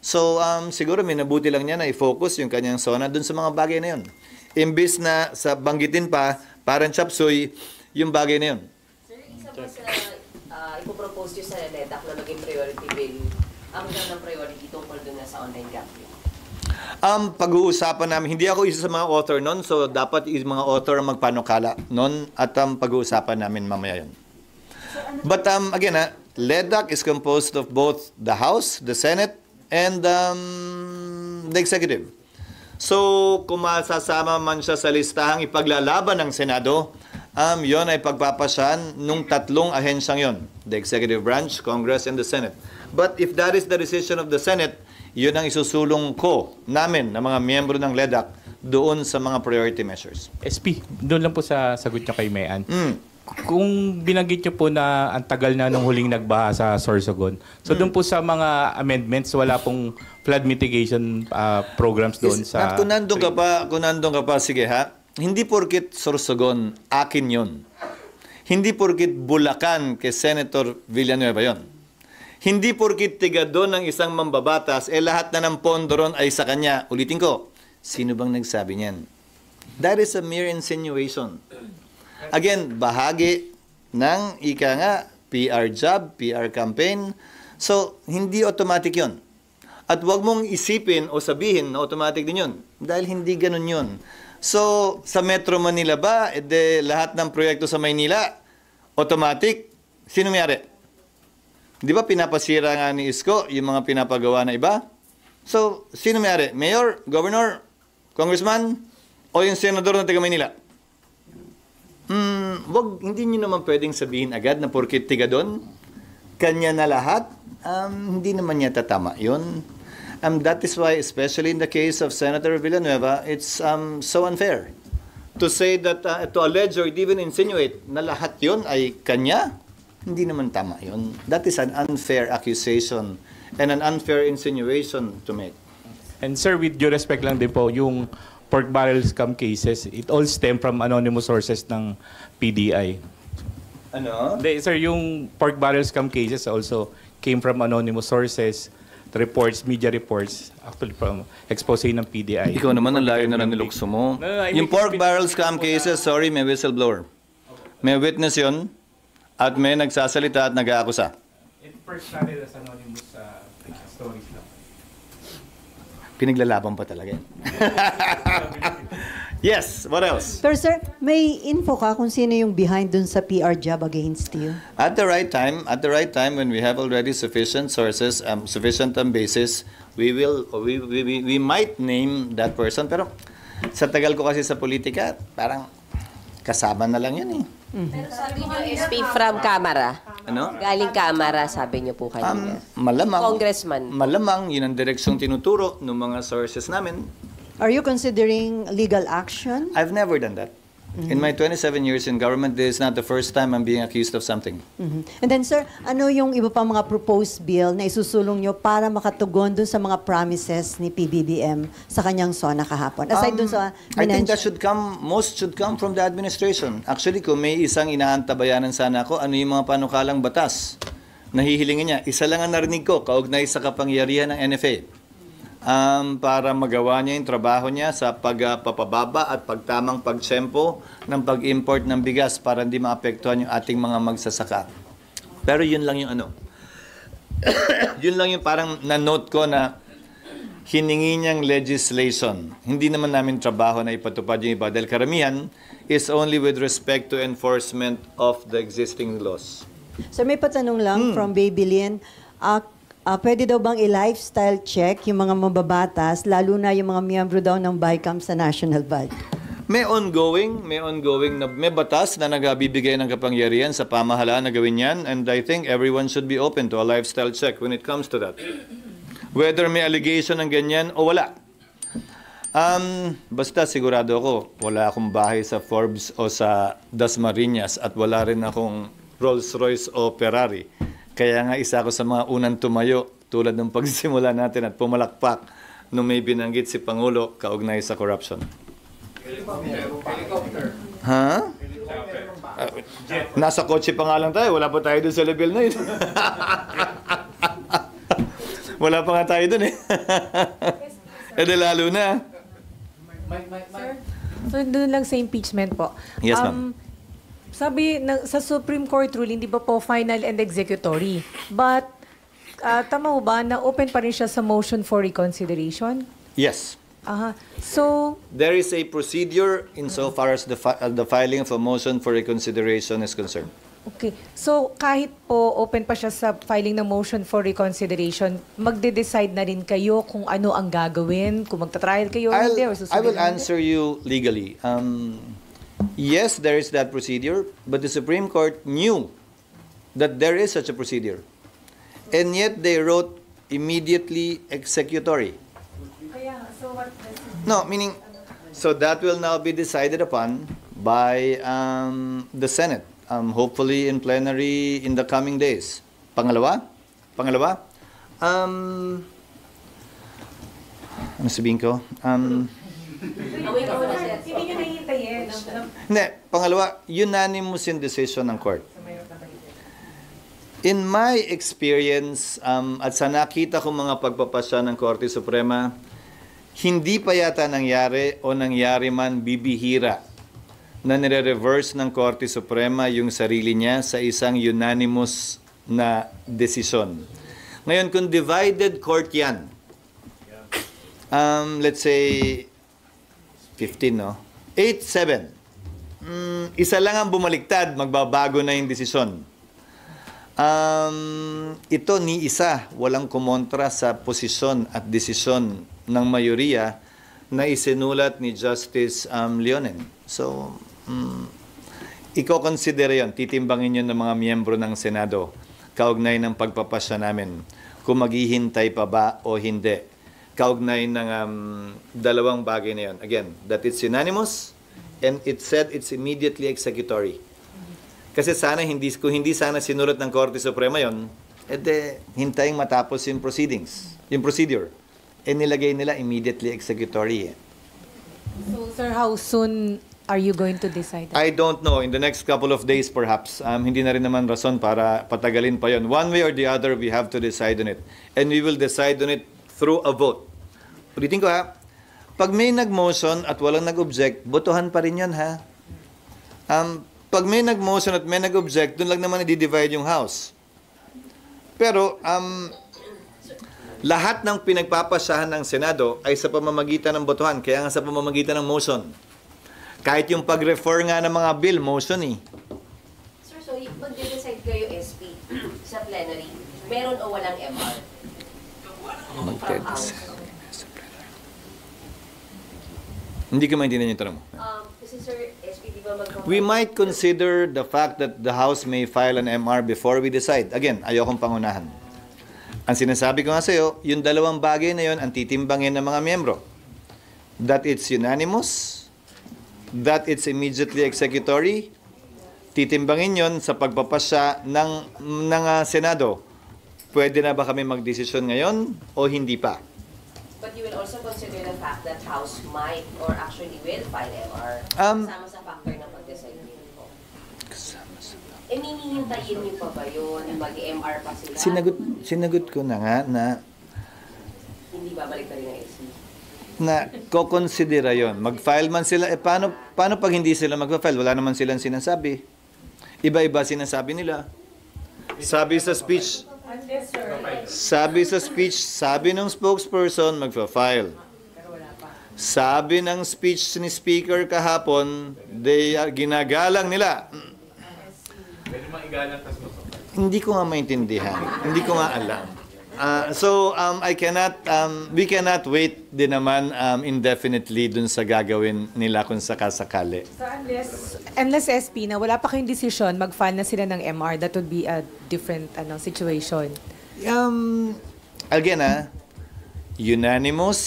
So, siguro minabuti lang niya na i-focus yung kanyang SONA dun sa mga bagay na yun. Imbis na sa banggitin pa, parang chapsuy, yung bagay na yun. Sir, isa pa sa ipopropose nyo sa LEDAC na maging priority bill, ang ng priority tungkol dun na sa online gambling? Pag-uusapan namin, hindi ako isa sa mga author nun, so dapat mga author ang magpanukala nun at pag-uusapan namin mamaya yun. But again, LEDAC is composed of both the House, the Senate, and the Executive. So, kung masasama man siya sa listahang ipaglalaban ng Senado, yon ay pagpapasyan nung 3 ahensyang yon, the Executive Branch, Congress, and the Senate. But if that is the decision of the Senate, yun ang isusulong ko namin na mga miyembro ng LEDAC doon sa mga priority measures. SP, doon lang po sa sagot niya kay Mayan. Kung binanggit niyo po na ang tagal na nung huling nagbaha sa Sorsogon, so doon po sa mga amendments, wala pong flood mitigation programs doon sa... Kung nandun ka pa, sige ha, hindi porkit Sorsogon, akin yon. Hindi porkit Bulacan kay Senator Villanueva yon. Hindi porkit tiga doon ng isang mambabatas, lahat na ng pondo ron ay sa kanya. Ulitin ko, sino bang nagsabi niyan? That is a mere insinuation. Again, bahagi ng PR job, PR campaign. So, hindi automatic yon. At huwag mong isipin o sabihin na automatic din yun. Dahil hindi ganun yun. So, sa Metro Manila ba, lahat ng proyekto sa Maynila, automatic? Sino mayari? Di ba pinapasira nga ni Isko yung mga pinapagawa na iba? So, sino mayari? Mayor, Governor, Congressman, o yung Senador ng taga Maynila? Hindi nyo naman pwedeng sabihin agad na porkit tiga doon, kanya na lahat, hindi naman niya tatama yun. That is why, especially in the case of Senator Villanueva, it's so unfair to say that, to allege or even insinuate na lahat yun ay kanya, hindi naman tama yun. That is an unfair accusation and an unfair insinuation to make. And sir, with due respect lang din po, yung pork barrel scam cases, it all stem from anonymous sources ng PDI. Ano? Hindi, sir, yung pork barrel scam cases also came from anonymous sources, reports, media reports, actually from expose ng PDI. Ikaw naman ang layo na lang nilukso mo. Yung pork barrel scam cases, sorry, may whistleblower. May witness yun at may nagsasalita at nag-aakusa. It first started as anonymous stories lang. Pinaglalaban pa talaga. Yes, what else? Pero sir, may info ka kung sino yung behind dun sa PR job against you? At the right time, when we have already sufficient sources, sufficient basis, we might name that person. Pero sa tagal ko kasi sa politika, parang kasama na lang yan eh. Pero sabi niyo, SP from Kamara. Ano? Galing Kamara, sabi niyo po kanina. Malamang. Congressman. Malamang, yun ang direksyong tinuturo ng mga sources namin. Are you considering legal action? I've never done that. In my 27 years in government, this is not the first time I'm being accused of something. And then sir, ano yung iba pang mga proposed bill na isusulong nyo para makatugon dun sa mga promises ni PBBM sa kanyang SONA kahapon? Aside dun sa I think that most should come from the administration. Actually, kung may isang inaantabayanan sana ako, ano yung mga panukalang batas na hihilingin niya? Isa lang ang narinig ko, kaugnay sa kapangyarihan ng NFA. Para magawa niya yung trabaho niya sa pagpapababa at pagtamang pagtsempo ng pag-import ng bigas para hindi maapektuhan yung ating mga magsasaka. Pero yun lang yung ano. Yun lang yung parang na-note ko na hiningi niyang legislation. Hindi naman namin trabaho na ipatupad yung iba dahil karamihan is only with respect to enforcement of the existing laws. So may patanong lang from Babylin. Pwede daw bang i-lifestyle check yung mga mababatas, lalo na yung mga miyembro daw ng BICAM sa National Bank? May ongoing na may batas na nagbibigay ng kapangyarihan sa pamahalaan na gawin yan, and I think everyone should be open to a lifestyle check when it comes to that. Whether may allegation ng ganyan o wala. Basta sigurado ako, wala akong bahay sa Forbes o sa Dasmariñas at wala rin akong Rolls-Royce o Ferrari. Kaya nga isa ako sa mga unang tumayo tulad ng pagsimula natin at pumalakpak nung may binanggit si Pangulo kaugnay sa corruption. Helicopter. Ha? Nasa kotse pa nga lang tayo. Wala pa tayo dun sa level na yun. Wala pa nga tayo dun eh. E de lalo na. So doon lang sa impeachment po. Yes, ma'am. Sabi sa Supreme Court ruling, di ba po final and executory? But tama mo ba na open pa rin siya sa motion for reconsideration? Yes. So there is a procedure insofar as the filing of a motion for reconsideration is concerned. okay. So kahit po open pa siya sa filing ng motion for reconsideration, magde-decide na rin kayo kung ano ang gagawin, kung magta-trial kayo or hindi, or I will answer you legally. Yes, there is that procedure, but the Supreme Court knew that there is such a procedure. And yet they wrote immediately executory. So what does it No, meaning, so that will now be decided upon by the Senate, hopefully in plenary in the coming days. Pangalawa? Ano sabihin ko? Hindi nyo nahintayin. Hindi, pangalawa, unanimous in decision ng court. In my experience, at sa nakita kong mga pagpapasya ng Korte Suprema, hindi pa yata nangyari o nangyari man bibihira na nire-reverse ng Korte Suprema yung sarili niya sa isang unanimous na desisyon. Ngayon, kung divided court yan, let's say 15, no? 8-7. Isa lang ang bumaliktad, magbabago na yung desisyon. Ito ni isa, walang kumontra sa posisyon at desisyon ng mayoriya na isinulat ni Justice Leonen. So, i-consider yun, titimbangin yun ng mga miyembro ng Senado kaugnay ng pagpapasya namin kung maghihintay pa ba o hindi kaugnay ng dalawang bagay na yun. Again, that it's unanimous and it said it's immediately executory. Kasi sana kung hindi sana sinulat ng Korte Suprema yon, edi hintayin matapos yung procedure. Nilagay nila immediately executory. So, sir, how soon are you going to decide? I don't know. In the next couple of days, perhaps. Hindi na rin naman rason para patagalin pa yon. One way or the other, we have to decide on it. And we will decide on it through a vote. Ulitin ko ha, pag may nag-motion at walang nag-object, botohan pa rin yun ha. Pag may nag-motion at may nag-object, doon lang naman i-divide yung House. Pero, lahat ng pinagpapasyahan ng Senado ay sa pamamagitan ng botohan, kaya nga sa pamamagitan ng motion. Kahit yung pag-refer nga ng mga bill, motion eh. Sir, so mag-decide kayo SP sa plenary, meron o walang MR? Hindi ko maintindihan yung tanong mo. Kasi sir, SP, di ba We might consider the fact that the House may file an MR before we decide. Again, ayokong pangunahan. Ang sinasabi ko nga sa'yo, yung dalawang bagay na yun ang titimbangin ng mga miyembro. That it's unanimous, that it's immediately executory, titimbangin yon sa pagpapasya ng Senado. Pwede na ba kami magdesisyon ngayon o hindi pa? But you will also consider the fact that House might or actually will file MR kasama sa factor ng pag-decide niyo po. Minihintayin niyo pa ba yun? Mag-MR pa sila? Sinagot ko na nga na hindi babalik na rin ang SC. Na kokonsidera yon. Mag-file man sila, paano pag hindi sila mag-file? Wala naman silang sinasabi. Iba-iba sinasabi nila. Sabi sa speech, sabi ng spokesperson, mag-file. Sabi ng speech ni Speaker kahapon, ginagalang nila. Hindi ko nga maintindihan. Hindi ko nga alam. We cannot wait din naman indefinitely dun sa gagawin nila kung sakasakali. So unless SP na wala pa kayong desisyon, mag-file na sila ng MR, that would be a different situation. Again, unanimous,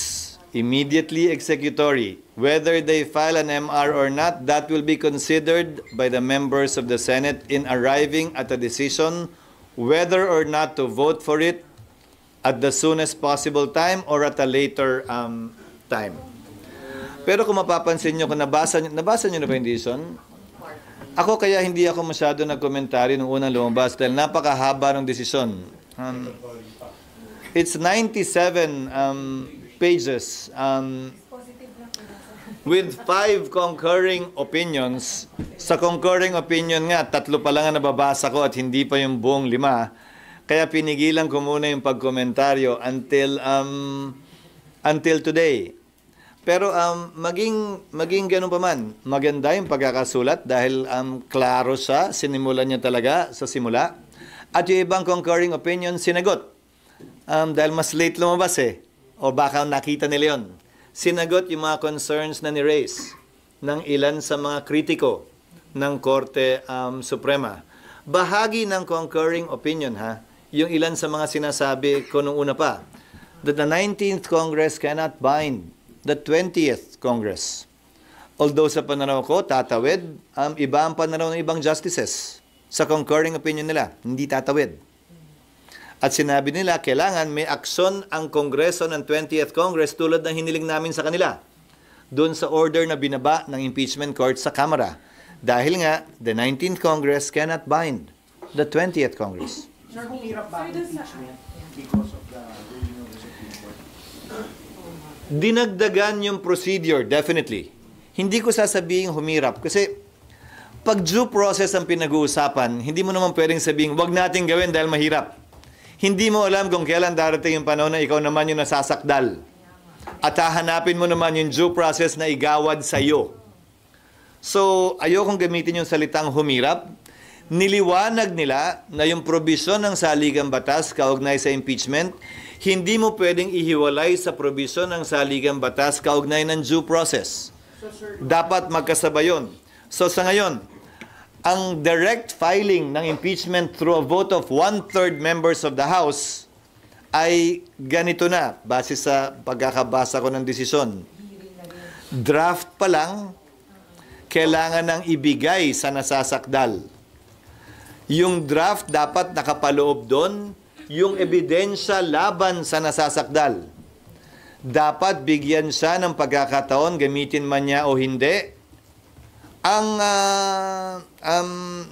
immediately executory. Whether they file an MR or not, that will be considered by the members of the Senate in arriving at a decision whether or not to vote for it at the soonest possible time or at a later time. Pero kung mapapansin nyo, kung nabasa nyo na ba yung decision? Ako kaya hindi ako masyado nagkomentaryo nung unang lumabas dahil napakahaba ng desisyon. It's 97 pages with 5 concurring opinions. Sa concurring opinion nga, 3 pa lang ang nababasa ko at hindi pa yung buong 5. Kaya pinigilan ko muna yung pagkomentaryo until today. Pero maging ganun pa man, maganda yung pagkakasulat dahil klaro siya, sinimulan niya talaga sa simula. At yung ibang concurring opinion, sinagot. Dahil mas late lumabas o baka nakita nila yun. Sinagot yung mga concerns na ni-raise ng ilan sa mga kritiko ng Korte Suprema. Bahagi ng concurring opinion yung ilan sa mga sinasabi ko nung una pa, that the 19th Congress cannot bind the 20th Congress. Although sa pananaw ko, tatawid, iba ang pananaw ng ibang justices sa concurring opinion nila, hindi tatawid. At sinabi nila, kailangan may aksyon ang Kongreso ng 20th Congress tulad ng hiniling namin sa kanila, doon sa order na binaba ng impeachment court sa Kamara. Dahil nga, the 19th Congress cannot bind the 20th Congress. Sir, humirap ba ang impeachment because of the ruling of the Supreme Court? Dinagdagan yung procedure, definitely. Hindi ko sasabihin humirap kasi pag due process ang pinag-uusapan, hindi mo naman pwedeng sabihin, wag natin gawin dahil mahirap. Hindi mo alam kung kailan darating yung panahon na ikaw naman yung nasasakdal. At hahanapin mo naman yung due process na igawad sa iyo. So, ayokong gamitin yung salitang humirap. Niliwanag nila na yung probisyon ng saligang batas kaugnay sa impeachment, hindi mo pwedeng ihiwalay sa probisyon ng saligang batas kaugnay ng due process. Dapat magkasabay yun. So sa ngayon, ang direct filing ng impeachment through a vote of 1/3 members of the House ay ganito na, base sa pagkakabasa ko ng desisyon. Draft pa lang, kailangan nang ibigay sa nasasakdal. Yung draft dapat nakapaloob doon, yung ebidensya laban sa nasasakdal. Dapat bigyan siya ng pagkakataon, gamitin man niya o hindi, ang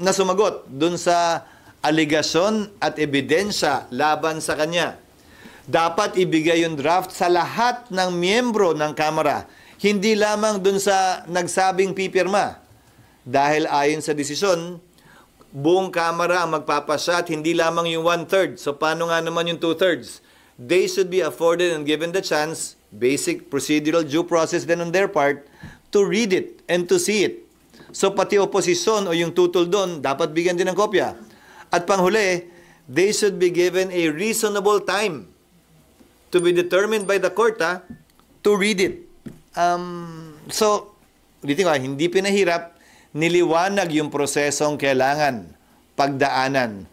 nasumagot dun sa aligasyon at ebidensya laban sa kanya. Dapat ibigay yung draft sa lahat ng miyembro ng Kamara, hindi lamang dun sa nagsabing pipirma. Dahil ayon sa desisyon, buong Kamara ang magpapasya at hindi lamang yung 1/3. So paano nga naman yung 2/3? They should be afforded and given the chance, basic procedural due process then on their part, to read it and to see it. So pati oposisyon o yung tutol doon, dapat bigyan din ng kopya. At panghuli, they should be given a reasonable time to be determined by the court to read it. So, dito nga, hindi pinahirap, niliwanag yung prosesong kailangan pagdaanan.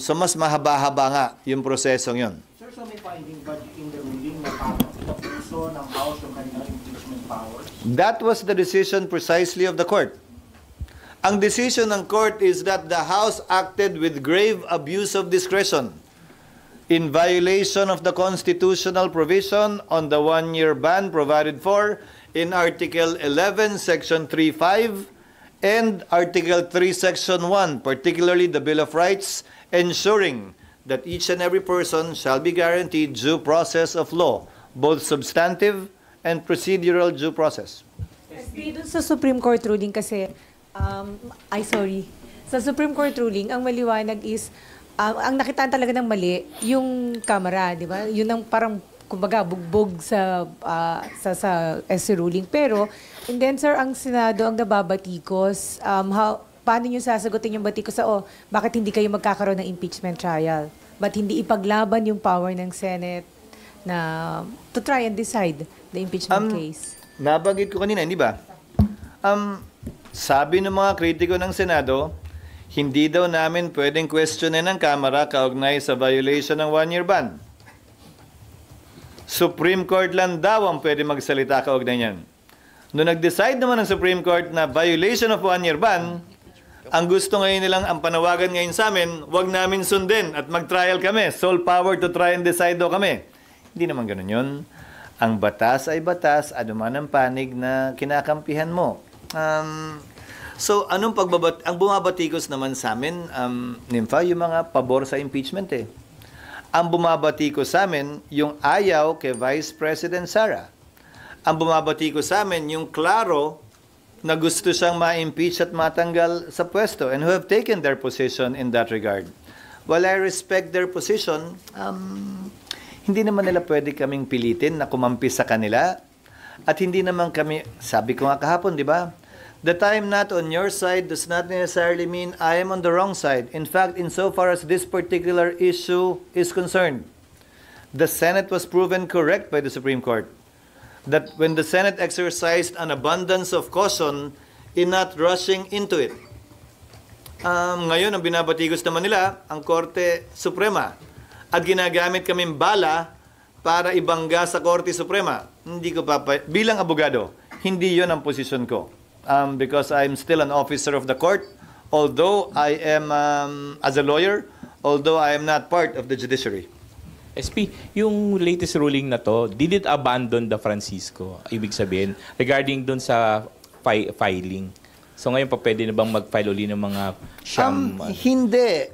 So, mas mahaba-haba nga yung prosesong yon. Sir, so may finding ba in the ruling na parang inabuso ng House yung kanilang impeachment powers? That was the decision precisely of the court. Ang decision ng court is that the House acted with grave abuse of discretion in violation of the constitutional provision on the 1-year ban provided for in Article 11, Section 3.5 and Article 3, Section 1, particularly the Bill of Rights, ensuring that each and every person shall be guaranteed due process of law, both substantive and procedural due process. Doon sa Supreme Court ruling kasi, sa Supreme Court ruling, ang maliwanag is, ang nakitaan talaga ng mali, yung Kamara, di ba? Yun ang parang, kumbaga, bugbog sa SC ruling. Pero, and then, sir, ang Senado ang nababatikos. Paano nyo sasagutin yung batikos sa, bakit hindi kayo magkakaroon ng impeachment trial? Ba't hindi ipaglaban yung power ng Senate na to try and decide the impeachment case? Nabanggit ko kanina, hindi ba? Sabi ng mga kritiko ng Senado, hindi daw namin pwedeng questionin ng Kamara kaugnay sa violation ng 1-year ban. Supreme Court lang daw ang pwede magsalita kaugnay niyan. Noong nag-decide naman ng Supreme Court na violation of 1-year ban, ang gusto ngayon nilang, ang panawagan ngayon sa amin, wag namin sundin at mag-trial kami. Sole power to try and decide daw kami. Hindi naman ganun yun. Ang batas ay batas, anuman ang panig na kinakampihan mo. So, ang bumabatikos naman sa amin, Nympha, yung mga pabor sa impeachment eh. Ang bumabatikos sa amin, yung ayaw kay Vice President Sara. Ang bumabatikos sa amin, yung klaro na gusto siyang ma-impeach at matanggal sa pwesto and who have taken their position in that regard. While I respect their position, hindi naman nila pwede kaming pilitin na kumampi sa kanila at hindi naman kami, sabi ko nga kahapon, di ba? The time not on your side does not necessarily mean I am on the wrong side. In fact, insofar as this particular issue is concerned, the Senate was proven correct by the Supreme Court that when the Senate exercised an abundance of caution in not rushing into it. Ngayon, ang binabatikos naman nila, ang Korte Suprema. At ginagamit kaming bala para ibangga sa Korte Suprema. Hindi ko bilang abogado, hindi yon ang posisyon ko. Because I'm still an officer of the court, although I am, as a lawyer, although I am not part of the judiciary. SP, yung latest ruling na to, did it abandon the Francisco? Ibig sabihin, regarding dun sa filing. So ngayon pa pwede na bang mag-file uli ng mga sham? Hindi.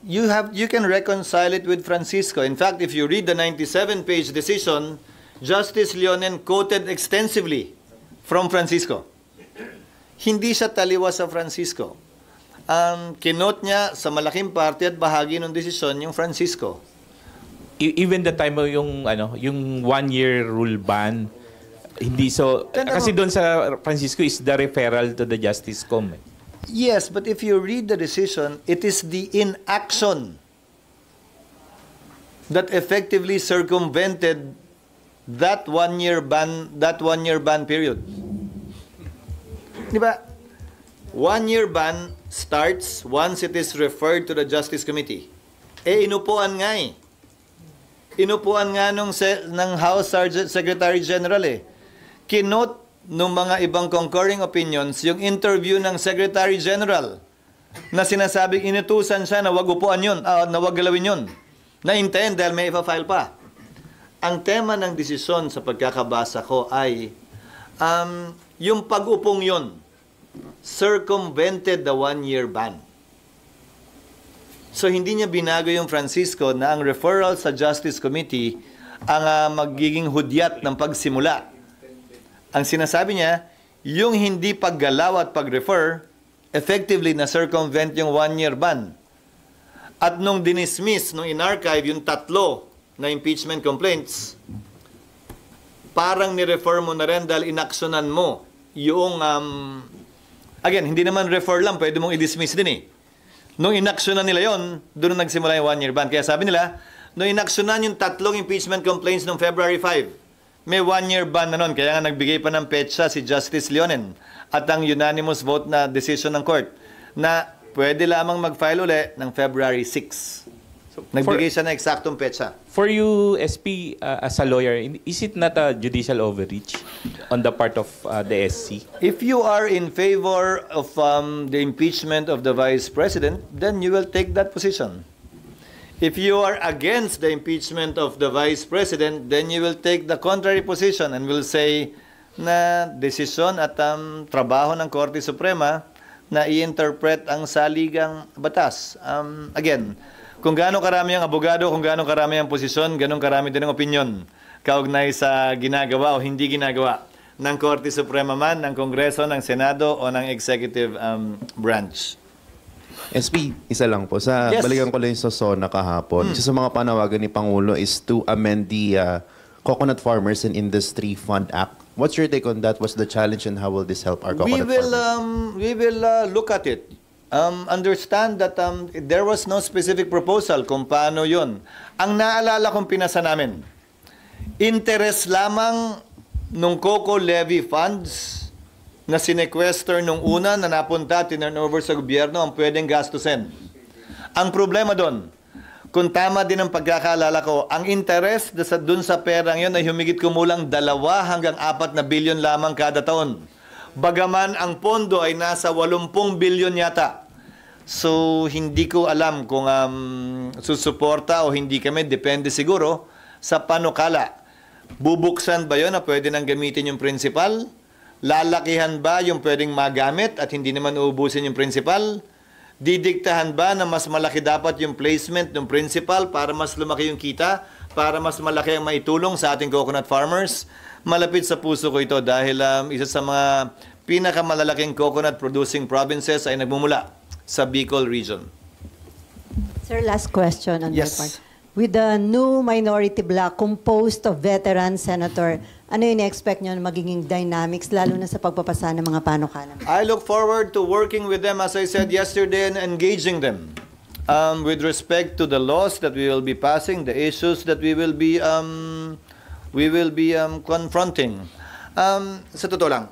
You can reconcile it with Francisco. In fact, if you read the 97-page decision, Justice Leonen quoted extensively from Francisco. Hindi siya taliwas sa Francisco. Kinote niya sa malaking parte at bahagi ng desisyon yung Francisco. Even the time yung 1-year rule ban, hindi so kasi doon sa Francisco is the referral to the Justice Com. Yes, but if you read the decision, it is the inaction that effectively circumvented that 1-year ban period. Di ba? 1-year ban starts once it is referred to the Justice Committee. Inupuan nga eh. Inupuan nga ng House Secretary General eh. Kinote ng mga ibang concurring opinions yung interview ng Secretary General na sinasabing inutusan siya na wag upuan yun, na wag galawin yun. Na-intend dahil may ipa-file pa. Ang tema ng desisyon sa pagkakabasa ko ay yung pag-upong yun circumvented the one-year ban. So hindi niya binago yung Francisco na ang referral sa Justice Committee ang magiging hudyat ng pagsimula. Ang sinasabi niya, yung hindi paggalaw at pag-refer, effectively na circumvent yung one-year ban. At nung dinismiss, nung in-archive yung 3 na impeachment complaints, parang ni-refer mo na rin dahil inaksyonan mo yung, again, hindi naman refer lang, pwede mong i-dismiss din eh. Nung inaksyonan nila yon, doon nagsimula yung one-year ban. Kaya sabi nila, nung inaksyonan yung 3 impeachment complaints noong February 5, may one-year ban na nun. Kaya nga nagbigay pa ng petsa si Justice Leonen at ang unanimous vote na decision ng court na pwede lamang mag-file uli ng February 6. Nagbigay siya ng eksaktong petsa. For you, SP, as a lawyer, is it not a judicial overreach on the part of the SC? If you are in favor of the impeachment of the Vice President, then you will take that position. If you are against the impeachment of the Vice President, then you will take the contrary position and will say na desisyon at trabaho ng Korte Suprema na i-interpret ang saligang batas. Again, kung gaano karami ang abogado, kung gaano karami ang posisyon, ganun karami din ang opinion kaugnay sa ginagawa o hindi ginagawa ng Korte Suprema man, ng Kongreso, ng Senado o ng Executive Branch. SP, isa lang po. Yes. Balikan ko lang yung sa SONA kahapon. Isa sa mga panawagan ni Pangulo is to amend the Coconut Farmers and Industry Fund Act. What's your take on that? What's the challenge and how will this help our coconut farmers? We will look at it. Understand that there was no specific proposal kung paano yun. Ang naalala kong pinasa namin, interest lamang nung Coco Levy funds na sinequester nung una na napunta, tinurnover sa gobyerno, ang pwedeng gastusin. Ang problema doon, kung tama din ang pagkakaalala ko, ang interest dun sa perang yun ay humigit kumulang 2 hanggang 4 na bilyon lamang kada taon. Bagaman ang pondo ay nasa 80 bilyon yata. So, hindi ko alam kung susuporta o hindi kami, depende siguro sa panukala. Bubuksan ba yun na pwede nang gamitin yung principal? Lalakihan ba yung pwedeng magamit at hindi naman uubusin yung principal? Didiktahan ba na mas malaki dapat yung placement ng principal para mas lumaki yung kita, para mas malaki ang maitulong sa ating coconut farmers? Malapit sa puso ko ito dahil isa sa mga pinakamalalaking coconut producing provinces ay nagmumula sa Bicol region. Sir, last question on Yes. my part. With the new minority bloc composed of veteran senator, ano yung expect nyo na magiging dynamics lalo na sa pagpapasa ng mga panukala? I look forward to working with them, as I said yesterday, and engaging them with respect to the laws that we will be passing, the issues that we will be confronting. Sa totoo lang,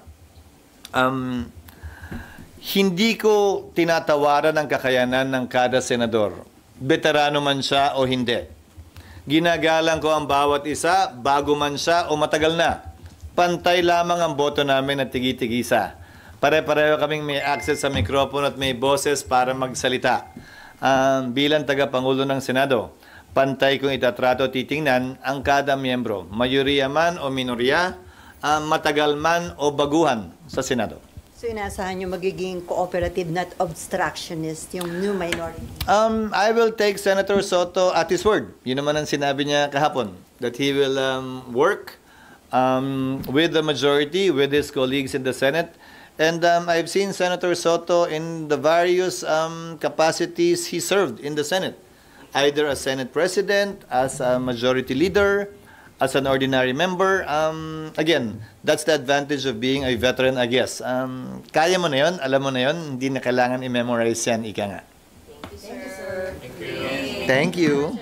hindi ko tinatawaran ang kakayanan ng kada senador, veterano man siya o hindi. Ginagalang ko ang bawat isa, bago man siya o matagal na. Pantay lamang ang boto namin at tigi-tigisa. Pare-pareho kaming may access sa mikropono at may boses para magsalita. Bilang tagapangulo ng Senado, pantay kong itatrato titingnan ang kada miyembro, mayoriya man o minorya, matagal man o baguhan sa Senado. So inaasahan nyo magiging cooperative, not obstructionist, yung new minority? I will take Senator Soto at his word. Yun naman ang sinabi niya kahapon, that he will work with the majority, with his colleagues in the Senate. And I've seen Senator Soto in the various capacities he served in the Senate, either as Senate President, as a majority leader, as an ordinary member. Again, that's the advantage of being a veteran, I guess. Kaya mo na yun, alam mo na yun, hindi na kailangan i-memorize yan, ika nga. Thank you, sir. Thank you.